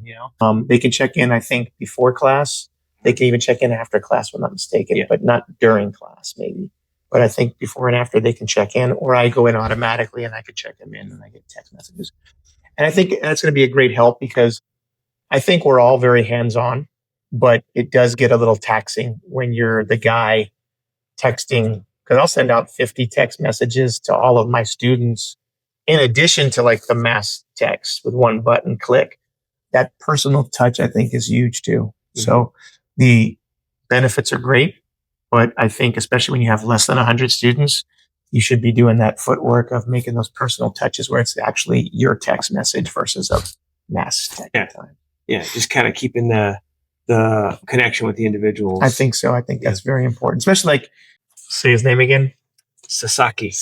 Speaker 3: They can check in, I think, before class. They can even check in after class, if I'm not mistaken, but not during class, maybe. But I think before and after they can check in, or I go in automatically and I could check them in and I get text messages. And I think that's going to be a great help because I think we're all very hands-on, but it does get a little taxing when you're the guy texting. Because I'll send out 50 text messages to all of my students, in addition to like the mass text with one button click. That personal touch, I think, is huge too. Mm-hmm. So the benefits are great, but I think especially when you have less than 100 students, you should be doing that footwork of making those personal touches where it's actually your text message versus a mass text time.
Speaker 1: Yeah, just kind of keeping the connection with the individuals.
Speaker 3: I think so. I think that's very important, especially like, say his name again.
Speaker 1: Sasaki.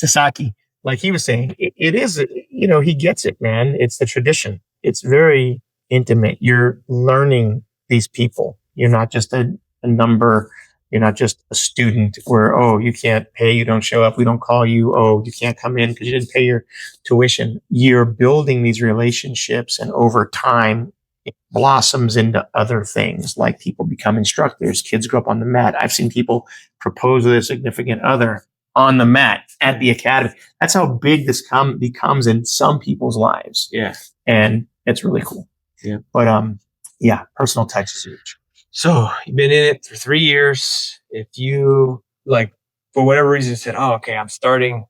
Speaker 3: Like he was saying, it is, he gets it, man. It's the tradition. It's very intimate. You're learning these people. You're not just a number. You're not just a student where, you can't pay. You don't show up. We don't call you. Oh, you can't come in because you didn't pay your tuition. You're building these relationships, and over time, it blossoms into other things, like people become instructors. Kids grow up on the mat. I've seen people propose with a significant other on the mat at the academy. That's how big this becomes in some people's lives.
Speaker 1: Yeah.
Speaker 3: And it's really cool.
Speaker 1: Yeah.
Speaker 3: But personal touch is huge.
Speaker 1: So you've been in it for 3 years. If you for whatever reason said, I'm starting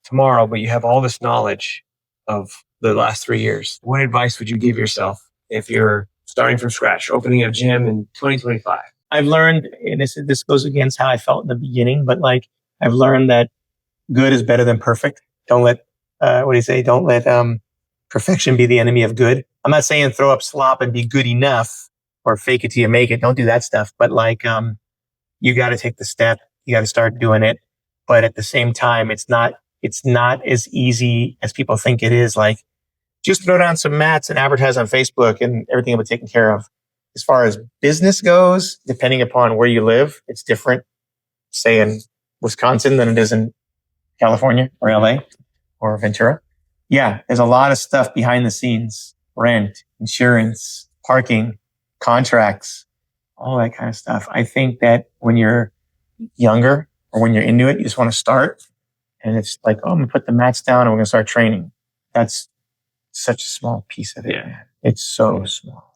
Speaker 1: tomorrow, but you have all this knowledge of the last 3 years. What advice would you give yourself if you're starting from scratch, opening a gym in 2025?
Speaker 3: I've learned, and this goes against how I felt in the beginning, but like I've learned that good is better than perfect. Don't let, what do you say? Don't let perfection be the enemy of good. I'm not saying throw up slop and be good enough or fake it till you make it. Don't do that stuff. But like, you got to take the step. You got to start doing it. But at the same time, it's not as easy as people think it is. Like, just throw down some mats and advertise on Facebook and everything will be taken care of. As far as business goes, depending upon where you live, it's different, say in Wisconsin than it is in California or LA or Ventura. Yeah, there's a lot of stuff behind the scenes, rent, insurance, parking, contracts, all that kind of stuff. I think that when you're younger or when you're into it, you just want to start. And it's like, oh, I'm going to put the mats down and we're going to start training. That's such a small piece of it. Yeah. Man. It's so small.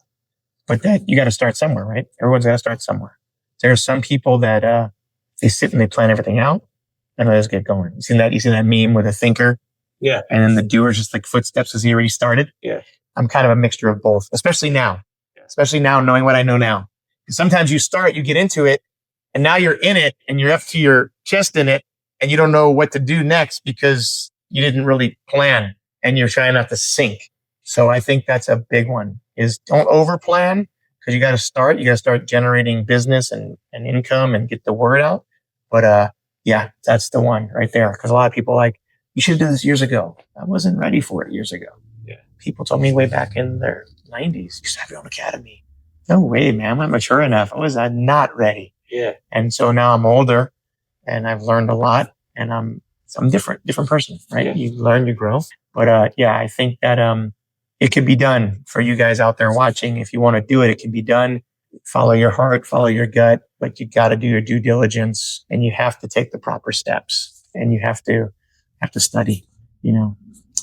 Speaker 3: But that you got to start somewhere, right? Everyone's got to start somewhere. There are some people that they sit and they plan everything out and they just get going. You see that meme with a thinker?
Speaker 1: Yeah.
Speaker 3: And then the doer's just like footsteps as he already started?
Speaker 1: Yeah.
Speaker 3: I'm kind of a mixture of both, especially now. Yeah. Especially now, knowing what I know now. Because sometimes you start, you get into it, and now you're in it and you're up to your chest in it and you don't know what to do next because you didn't really plan and you're trying not to sink. So I think that's a big one, is don't over plan, because you got to start generating business and income and get the word out. But, yeah, that's the one right there. Because a lot of people like, you should have done this years ago. I wasn't ready for it years ago. Yeah. People told me way back in their 90s, you should have your own academy. No way, man. I'm not mature enough. I was not ready.
Speaker 1: Yeah.
Speaker 3: And so now I'm older and I've learned a lot and I'm different person, right? Yeah. You learn, you grow. But, yeah, I think that, it can be done for you guys out there watching. If you want to do it, it can be done. Follow your heart, follow your gut, but you got to do your due diligence and you have to take the proper steps and you have to study,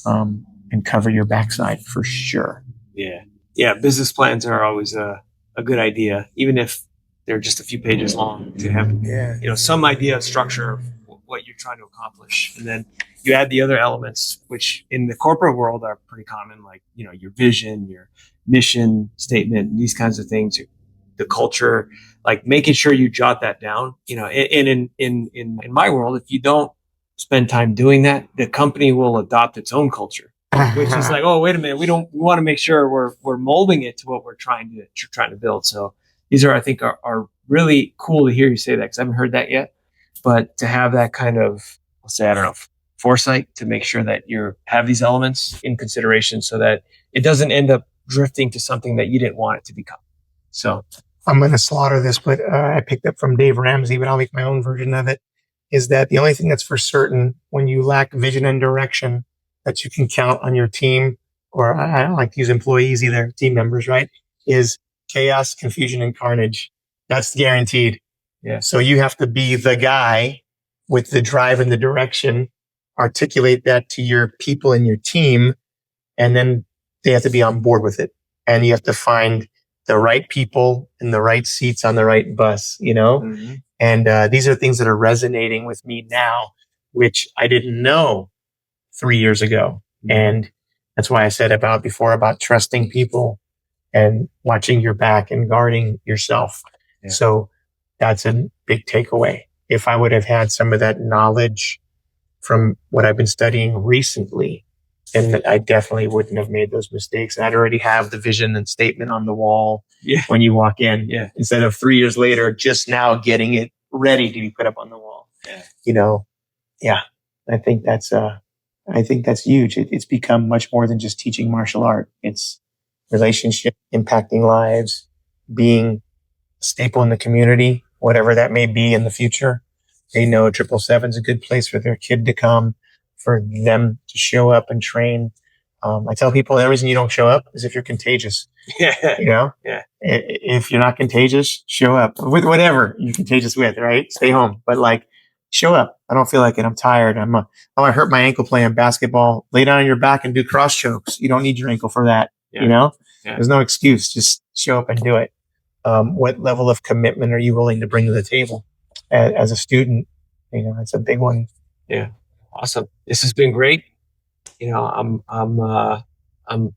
Speaker 3: and cover your backside for sure.
Speaker 1: Yeah. Yeah. Business plans are always a good idea, even if they're just a few pages long, to have, some idea of structure of what you're trying to accomplish. And then you add the other elements, which in the corporate world are pretty common, like, your vision, your mission statement, these kinds of things, the culture, like making sure you jot that down, and in my world, if you don't spend time doing that, the company will adopt its own culture, which is like, oh, wait a minute. We want to make sure we're molding it to what we're trying to build. So these are, I think, are really cool to hear you say that, because I haven't heard that yet. But to have that kind of, I'll say, I don't know, foresight to make sure that you have these elements in consideration so that it doesn't end up drifting to something that you didn't want it to become. So
Speaker 3: I'm going to slaughter this, but I picked up from Dave Ramsey, but I'll make my own version of it, is that the only thing that's for certain when you lack vision and direction that you can count on your team, or I don't like to use employees either, team members, right, is chaos, confusion, and carnage. That's guaranteed.
Speaker 1: Yeah.
Speaker 3: So you have to be the guy with the drive and the direction, articulate that to your people and your team, and then they have to be on board with it. And you have to find the right people in the right seats on the right bus, Mm-hmm. And these are things that are resonating with me now, which I didn't know 3 years ago. Mm-hmm. And that's why I said before about trusting people and watching your back and guarding yourself. Yeah. So that's a big takeaway. If I would have had some of that knowledge from what I've been studying recently, then I definitely wouldn't have made those mistakes. I'd already have the vision and statement on the wall when you walk in, instead of 3 years later, just now getting it ready to be put up on the wall. Yeah. I think that's huge. It's become much more than just teaching martial art. It's relationship, impacting lives, being a staple in the community, whatever that may be in the future. They know 777's a good place for their kid to come, for them to show up and train. I tell people the reason you don't show up is if you're contagious.
Speaker 1: Yeah.
Speaker 3: If you're not contagious, show up with whatever you're contagious with, right? Stay home. But show up. I don't feel like it. I'm tired. I hurt my ankle playing basketball. Lay down on your back and do cross chokes. You don't need your ankle for that. Yeah. There's no excuse. Just show up and do it. What level of commitment are you willing to bring to the table as a student? That's a big one.
Speaker 1: Yeah. Awesome. This has been great. You know, I'm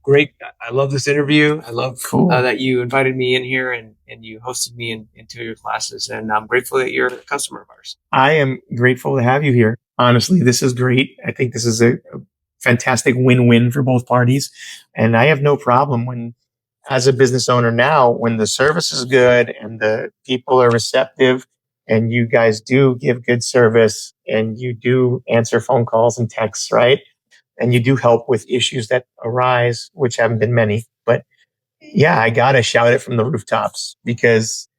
Speaker 1: great. I love this interview. I love that you invited me in here and you hosted me into your classes. And I'm grateful that you're a customer of ours.
Speaker 3: I am grateful to have you here. Honestly, this is great. I think this is a fantastic win-win for both parties. And I have no problem when, as a business owner now, when the service is good and the people are receptive and you guys do give good service and you do answer phone calls and texts, right? And you do help with issues that arise, which haven't been many. But yeah, I got to shout it from the rooftops because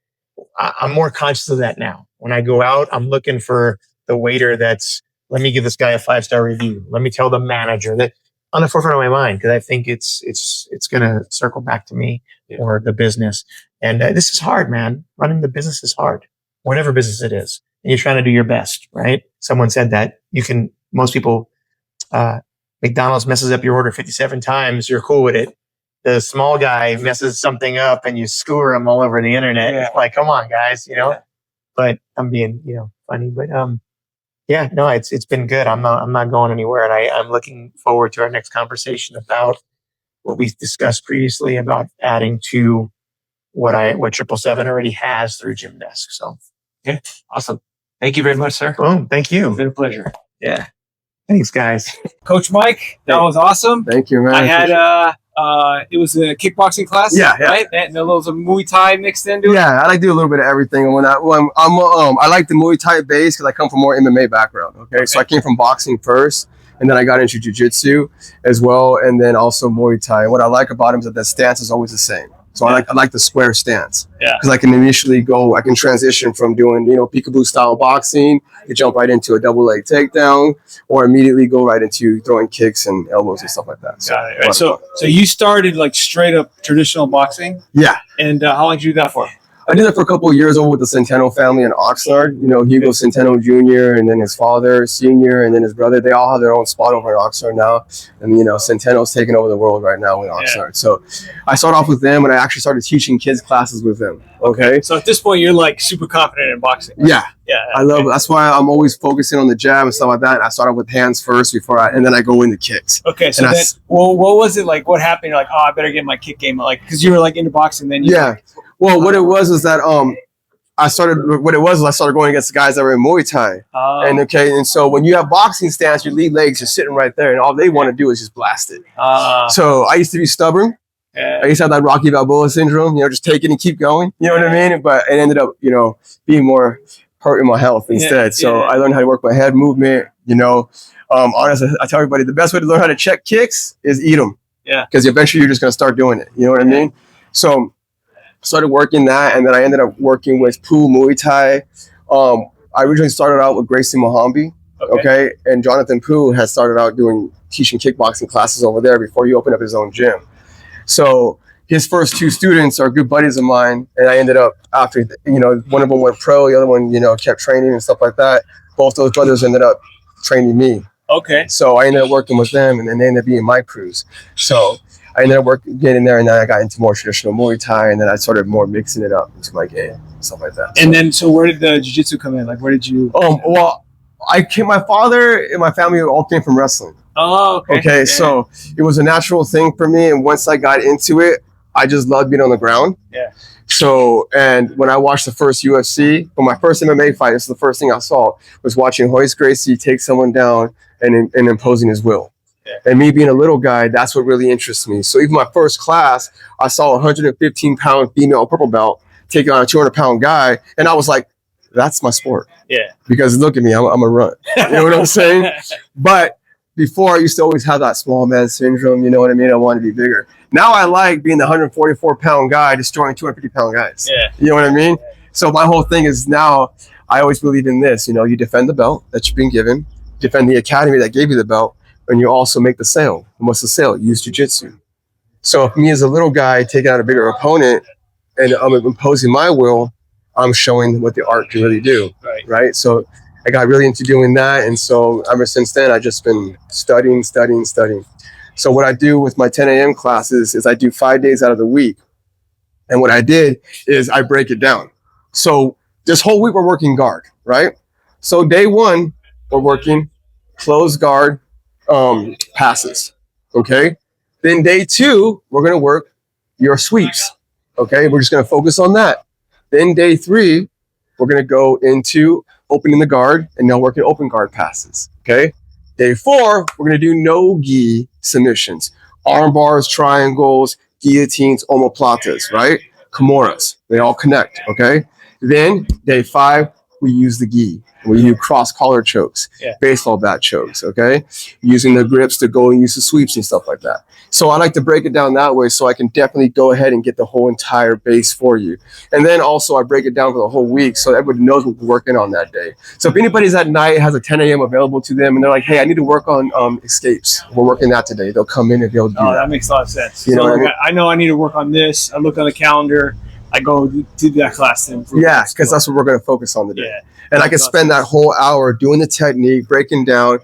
Speaker 3: I'm more conscious of that now. When I go out, I'm looking for the waiter that's, let me give this guy a 5-star review. Let me tell the manager that on the forefront of my mind, because I think it's going to circle back to me or the business. And this is hard, man. Running the business is hard, whatever business it is. And you're trying to do your best, right? Someone said that most people, McDonald's messes up your order 57 times. You're cool with it. The small guy messes something up and you skewer him all over the internet. Yeah. It's like, come on, guys, but I'm being, funny, but, yeah, no, it's been good. I'm not going anywhere. And I'm looking forward to our next conversation about what we discussed previously about adding to what 777 already has through Gymdesk. So
Speaker 1: yeah, awesome. Thank you very much, sir.
Speaker 3: Boom. Thank you.
Speaker 1: It's been a pleasure. Yeah.
Speaker 3: Thanks, guys.
Speaker 1: Coach Mike, that was awesome.
Speaker 4: Thank you, man.
Speaker 1: I had it was a kickboxing class, right? And there was a Muay Thai mixed into it.
Speaker 4: Yeah, I like to do a little bit of everything. And I like the Muay Thai base because I come from more MMA background. Okay, so I came from boxing first, and then I got into Jiu Jitsu as well, and then also Muay Thai. And what I like about them is that the stance is always the same. So I like the square stance. Yeah. Because I can transition from doing, peekaboo style boxing to jump right into a double leg takedown or immediately go right into throwing kicks and elbows and stuff like that. So,
Speaker 1: got it, right. So you started like straight up traditional boxing?
Speaker 4: Yeah.
Speaker 1: And how long did you do that for?
Speaker 4: I did that for a couple of years over with the Centeno family in Oxnard. Hugo Centeno Jr. and then his father, Senior, and then his brother. They all have their own spot over in Oxnard now. And, Centeno's taking over the world right now in Oxnard. Yeah. So I started off with them and I actually started teaching kids classes with them. Okay.
Speaker 1: So at this point, you're like super confident in boxing. Right?
Speaker 4: Yeah. Yeah. I love it. That's why I'm always focusing on the jab and stuff like that. I started with hands first and then I go into kicks.
Speaker 1: Okay. So what was it like? What happened? You're like, I better get my kick game. Like, because you were like into boxing then.
Speaker 4: Well, what it was that I started going against the guys that were in Muay Thai. And so when you have boxing stance, your lead legs are sitting right there, and all they want to do is just blast it. So I used to be stubborn. I used to have that Rocky Balboa syndrome, just take it and keep going. You know what I mean? But it ended up, being more hurting my health instead. So I learned how to work my head movement. Honestly, I tell everybody the best way to learn how to check kicks is eat them. Yeah. Because eventually you're just gonna start doing it. You know what I mean? So started working that, and then I ended up working with Pooh Muay Thai. I originally started out with Gracie Mohambi, okay? And Jonathan Pooh has started out teaching kickboxing classes over there before he opened up his own gym. So his first two students are good buddies of mine, and I ended up after, one of them went pro, the other one, kept training and stuff like that. Both those brothers ended up training me. Okay. So I ended up working with them, and then they ended up being my crews. So I ended up getting there, and then I got into more traditional Muay Thai, and then I started more mixing it up into my game, stuff like that.
Speaker 1: And so where did the Jiu-Jitsu come in? Like, where did you?
Speaker 4: Well, my father and my family all came from wrestling.
Speaker 1: Oh, okay.
Speaker 4: Okay, yeah. So it was a natural thing for me, and once I got into it, I just loved being on the ground. Yeah. So, and when I watched the first UFC, for my first MMA fight, this is the first thing I saw, was watching Royce Gracie take someone down and imposing his will. And me being a little guy, that's what really interests me. So even my first class, I saw a 115-pound female purple belt taking on a 200-pound guy, and I was like, that's my sport. Yeah. Because look at me, I'm a run. You know what I'm saying? But before, I used to always have that small man syndrome. You know what I mean? I wanted to be bigger. Now I like being the 144-pound guy destroying 250-pound guys. Yeah. You know what I mean? So my whole thing is now I always believe in this. You defend the belt that you've been given, defend the academy that gave you the belt, and you also make the sale. And what's the sale? Use jiu-jitsu. So if me as a little guy taking out a bigger opponent and I'm imposing my will, I'm showing what the art can really do. Right? So I got really into doing that. And so ever since then, I've just been studying. So what I do with my 10 a.m. classes is I do 5 days out of the week. And what I did is I break it down. So this whole week we're working guard, right? So day one, we're working closed guard passes. Okay. Then day 2, we're going to work your sweeps. Okay. We're just going to focus on that. Then day 3, we're going to go into opening the guard and now working open guard passes. Okay. Day 4, we're going to do no gi submissions, arm bars, triangles, guillotines, omoplatas, right? Kimuras. They all connect. Okay. Then day 5, we use the gi. We do cross collar chokes, baseball bat chokes, okay? Using the grips to go and use the sweeps and stuff like that. So I like to break it down that way so I can definitely go ahead and get the whole entire base for you. And then also I break it down for the whole week so everybody knows what we're working on that day. So if anybody's at night, has a 10 a.m. available to them and they're like, hey, I need to work on escapes. We're working that today. They'll come in and they'll do that.
Speaker 2: That makes a lot of sense.
Speaker 4: You know what I mean?
Speaker 2: I know I need to work on this. I look on the calendar. I go do that class then.
Speaker 4: Yeah, because that's what we're going to focus on today.
Speaker 2: Yeah.
Speaker 4: And I can spend that whole hour doing the technique, breaking down,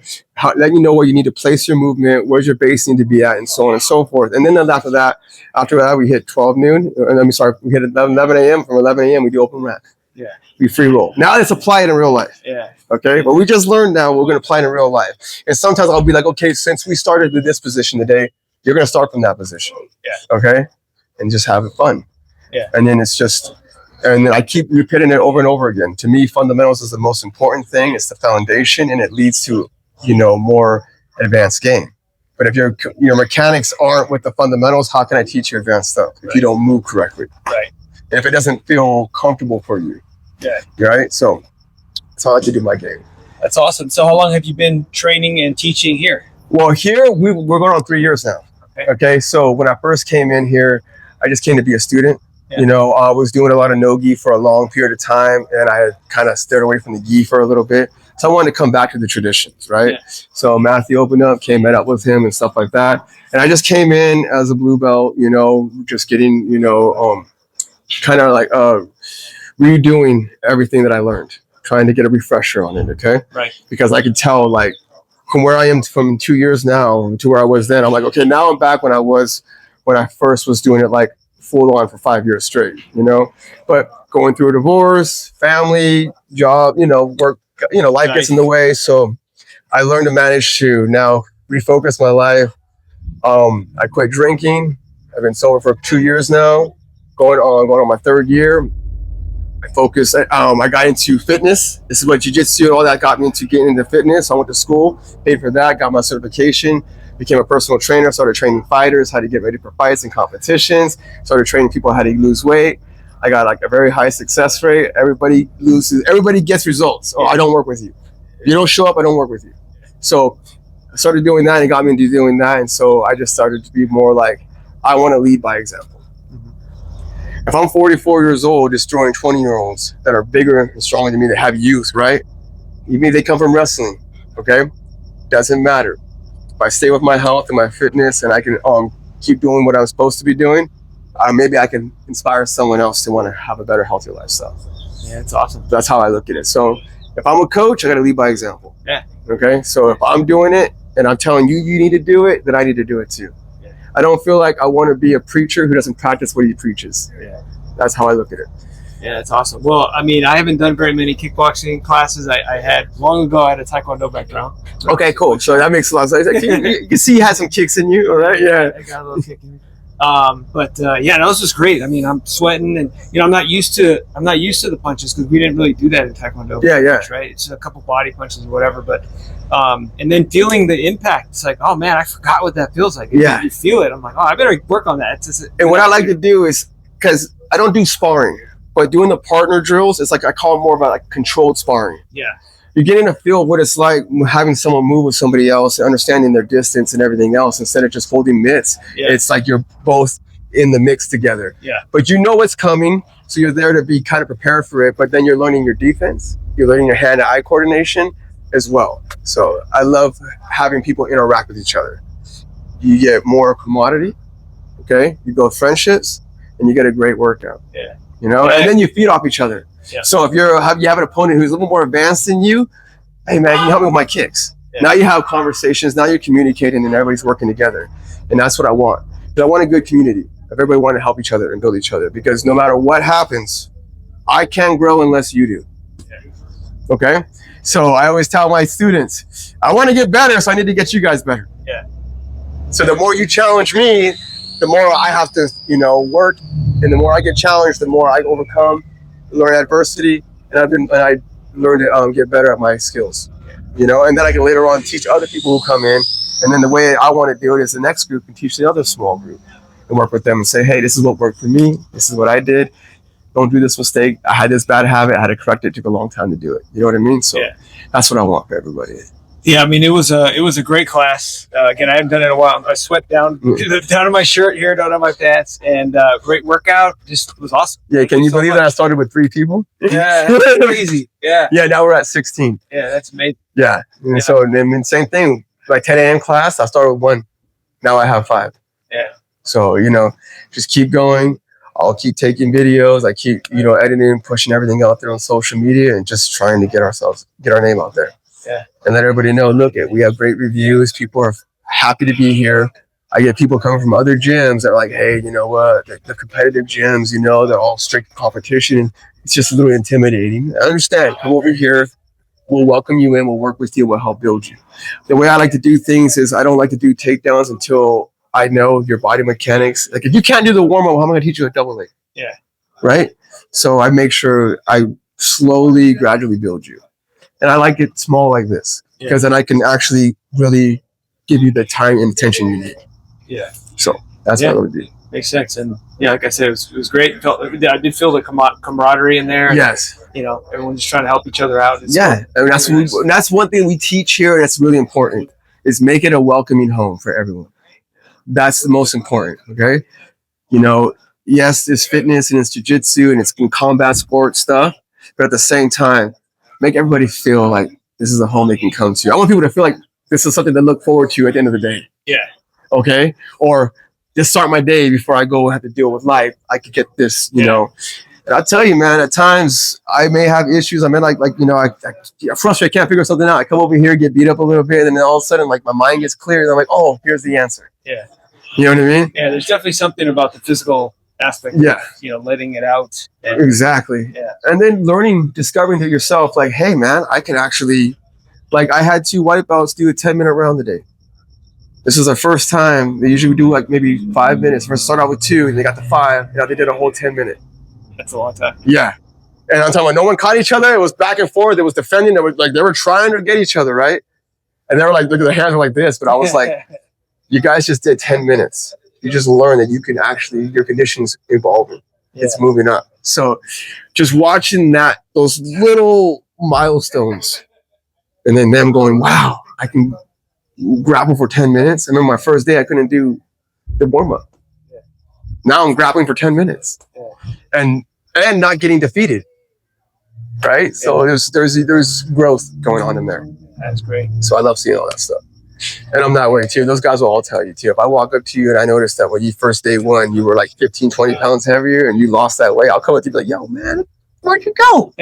Speaker 4: letting you know where you need to place your movement, where's your base need to be at, and so on and so forth. And then after that, we hit 12 noon. And then we hit 11 a.m. From 11 a.m. we do open rack.
Speaker 2: Yeah.
Speaker 4: We free roll. Now let's apply it in real life.
Speaker 2: Yeah.
Speaker 4: Okay. But we just learned now we're going to apply it in real life. And sometimes I'll be like, okay, since we started with this position today, you're going to start from that position.
Speaker 2: Yeah.
Speaker 4: Okay. And just have it fun.
Speaker 2: Yeah.
Speaker 4: And then it's just. And then I keep repeating it over and over again. To me, fundamentals is the most important thing. It's the foundation, and it leads to, more advanced game. But if your mechanics aren't with the fundamentals, how can I teach you advanced stuff if you don't move correctly?
Speaker 2: Right.
Speaker 4: And if it doesn't feel comfortable for you.
Speaker 2: Yeah.
Speaker 4: Right. So that's how I like to do my game.
Speaker 2: That's awesome. So how long have you been training and teaching here?
Speaker 4: Well, here we're going on 3 years now. Okay. So when I first came in here, I just came to be a student. Yeah. I was doing a lot of no-gi for a long period of time, and I had kind of steered away from the gi for a little bit. So I wanted to come back to the traditions, right? Yeah. So Matthew opened up, met up with him and stuff like that. And I just came in as a blue belt, just getting, kind of like redoing everything that I learned, trying to get a refresher on it, okay?
Speaker 2: Right.
Speaker 4: Because I could tell, like, from where I am from 2 years now to where I was then, I'm like, okay, now I'm back when I first was doing it, like, full on for 5 years straight, but going through a divorce, family, job, work, life gets in the way. So I learned to manage to now refocus my life. I quit drinking. I've been sober for 2 years now, going on my 3rd year. I focused, I got into fitness. This is what jiu-jitsu, all that got me into getting into fitness. I went to school, paid for that, got my certification, became a personal trainer, started training fighters how to get ready for fights and competitions, started training people how to lose weight. I got like a very high success rate. Everybody gets results. Oh, I don't work with you. If you don't show up, I don't work with you. So I started doing that and got me into doing that. And so I just started to be more like, I want to lead by example. If I'm 44 years old, destroying 20-year-olds that are bigger and stronger than me, that have youth, right? Even if they come from wrestling, okay? Doesn't matter. If I stay with my health and my fitness and I can keep doing what I'm supposed to be doing, maybe I can inspire someone else to want to have a better, healthier lifestyle.
Speaker 2: Yeah, it's awesome.
Speaker 4: That's how I look at it. So if I'm a coach, I got to lead by example.
Speaker 2: Yeah.
Speaker 4: Okay? So if I'm doing it and I'm telling you, you need to do it, then I need to do it too. Yeah. I don't feel like I want to be a preacher who doesn't practice what he preaches. Yeah. That's how I look at it.
Speaker 2: Yeah, that's awesome. Well, I mean, I haven't done very many kickboxing classes. I had long ago. I had a taekwondo background.
Speaker 4: Okay, cool. So that makes a lot of sense. You can see you had some kicks in you, all right? Yeah,
Speaker 2: I got a little kick in me. Yeah, that was just great. I mean, I'm sweating, and I'm not used to the punches because we didn't really do that in taekwondo.
Speaker 4: Yeah,
Speaker 2: much, right? It's a couple body punches or whatever, but and then feeling the impact. It's like, oh man, I forgot what that feels like.
Speaker 4: Yeah,
Speaker 2: you feel it. I'm like, oh, I better work on that.
Speaker 4: And what I like to do is, because I don't do sparring, but doing the partner drills, it's like I call it more about like controlled sparring.
Speaker 2: Yeah.
Speaker 4: You get in a feel of what it's like having someone move with somebody else and understanding their distance and everything else instead of just holding mitts. Yeah. It's like you're both in the mix together.
Speaker 2: Yeah.
Speaker 4: But you know what's coming, so you're there to be kind of prepared for it, but then you're learning your defense. You're learning your hand-eye coordination as well. So I love having people interact with each other. You get more commodity, okay? You build friendships, and you get a great workout.
Speaker 2: Yeah.
Speaker 4: And then you feed off each other. Yeah. So if you have an opponent who's a little more advanced than you, hey man, can you help me with my kicks? Yeah. Now you have conversations, now you're communicating and everybody's working together. And that's what I want. But I want a good community. Everybody want to help each other and build each other because no matter what happens, I can't grow unless you do. Yeah. Okay? So I always tell my students, I want to get better, so I need to get you guys better.
Speaker 3: Yeah.
Speaker 4: So the more you challenge me, the more I have to, work, and the more I get challenged, the more I overcome, learn adversity, and I learn to get better at my skills. And then I can later on teach other people who come in, and then the way I want to do it is the next group can teach the other small group and work with them and say, hey, this is what worked for me. This is what I did. Don't do this mistake. I had this bad habit. I had to correct it. It took a long time to do it. You know what I mean? So that's what I want for everybody.
Speaker 5: Yeah, I mean, it was a great class. Again, I haven't done it in a while. I sweat down to my shirt here, down to my pants, and great workout. Just was awesome.
Speaker 4: Yeah, can you believe that I started with 3 people?
Speaker 5: Yeah, that's crazy. Yeah.
Speaker 4: Yeah, now we're at 16.
Speaker 5: Yeah, that's amazing.
Speaker 4: Yeah. And so, same thing. My 10 a.m. class, I started with 1. Now I have 5.
Speaker 5: Yeah.
Speaker 4: So, just keep going. I'll keep taking videos. I keep, editing, pushing everything out there on social media and just trying to get our name out there.
Speaker 5: Yeah.
Speaker 4: And let everybody know, look, we have great reviews. People are happy to be here. I get people coming from other gyms that are like, hey, you know what? The competitive gyms, they're all strict competition. It's just a little intimidating. I understand. Come over here. We'll welcome you in. We'll work with you. We'll help build you. The way I like to do things is I don't like to do takedowns until I know your body mechanics. Like if you can't do the warm-up, how am I going to teach you a double leg?
Speaker 5: Yeah.
Speaker 4: Right? So I make sure I slowly, gradually build you. And I like it small like this because then I can actually really give you the time and attention you need.
Speaker 5: Yeah.
Speaker 4: So that's what I would do.
Speaker 5: Makes sense. And like I said, it was great. I did feel the camaraderie in there.
Speaker 4: Yes.
Speaker 5: Everyone's just trying to help each other out.
Speaker 4: I mean, that's one thing we teach here. That's really important is make it a welcoming home for everyone. That's the most important. Okay. Yes, it's fitness and it's jiu-jitsu and it's combat sport stuff, but at the same time, make everybody feel like this is a home they can come to. I want people to feel like this is something to look forward to at the end of the day.
Speaker 5: Yeah.
Speaker 4: Okay. Or just start my day before I go and have to deal with life. I could get this, And I'll tell you, man, at times I may have issues. I mean, I'm frustrated. I can't figure something out. I come over here, get beat up a little bit. And then all of a sudden, my mind gets clear. And I'm like, oh, here's the answer.
Speaker 5: Yeah.
Speaker 4: You know what I mean?
Speaker 5: Yeah. There's definitely something about the physical aspect of, letting it out.
Speaker 4: Exactly.
Speaker 5: Yeah.
Speaker 4: And then discovering to yourself, like, hey, man, I can actually, I had 2 white belts do a 10-minute round a day. This was our first time. They usually do maybe 5 minutes. First start out with 2, and they got to 5. They did a whole 10-minute.
Speaker 5: That's a long time.
Speaker 4: Yeah. And I'm talking about no one caught each other. It was back and forth. It was defending. They were trying to get each other, right? And they were like, look at their hands were like this. But I was like, you guys just did 10 minutes. You just learn that you can actually, your condition's evolving. Yeah. It's moving up. So just watching those little milestones and then them going, wow, I can grapple for 10 minutes. I remember my first day, I couldn't do the warm up. Yeah. Now I'm grappling for 10 minutes and not getting defeated. Right. So there's growth going on in there.
Speaker 5: That's great.
Speaker 4: So I love seeing all that stuff. And I'm that way too. Those guys will all tell you too. If I walk up to you and I notice that when you first day 1, you were 15, 20 pounds heavier and you lost that weight, I'll come up to you and be like, yo, man, where'd you go?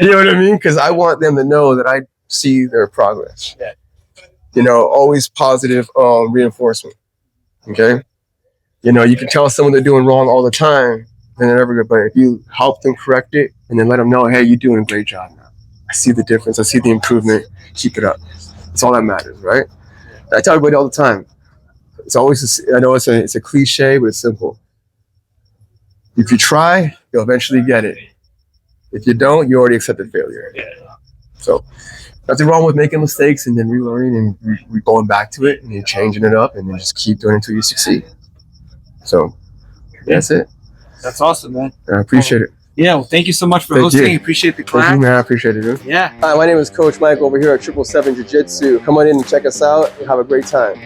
Speaker 4: You know what I mean? Because I want them to know that I see their progress. Yeah. Always positive reinforcement. Okay. You can tell someone they're doing wrong all the time and they're never good. But if you help them correct it and then let them know, hey, you're doing a great job now. I see the difference. I see the improvement. Keep it up. That's all that matters, right? I tell everybody all the time. It's always, I know it's a cliche, but it's simple. If you try, you'll eventually get it. If you don't, you already accepted failure. Yeah. So nothing wrong with making mistakes and then relearning and going back to it and then changing it up and then just keep doing it until you succeed. So that's it.
Speaker 5: That's awesome, man.
Speaker 4: I appreciate it.
Speaker 5: Yeah, well, thank you so much for hosting. Appreciate the class.
Speaker 4: Thank you, man. I appreciate it, dude.
Speaker 5: Yeah.
Speaker 4: Hi, my name is Coach Mike over here at Triple Seven Jiu Jitsu. Come on in and check us out and have a great time.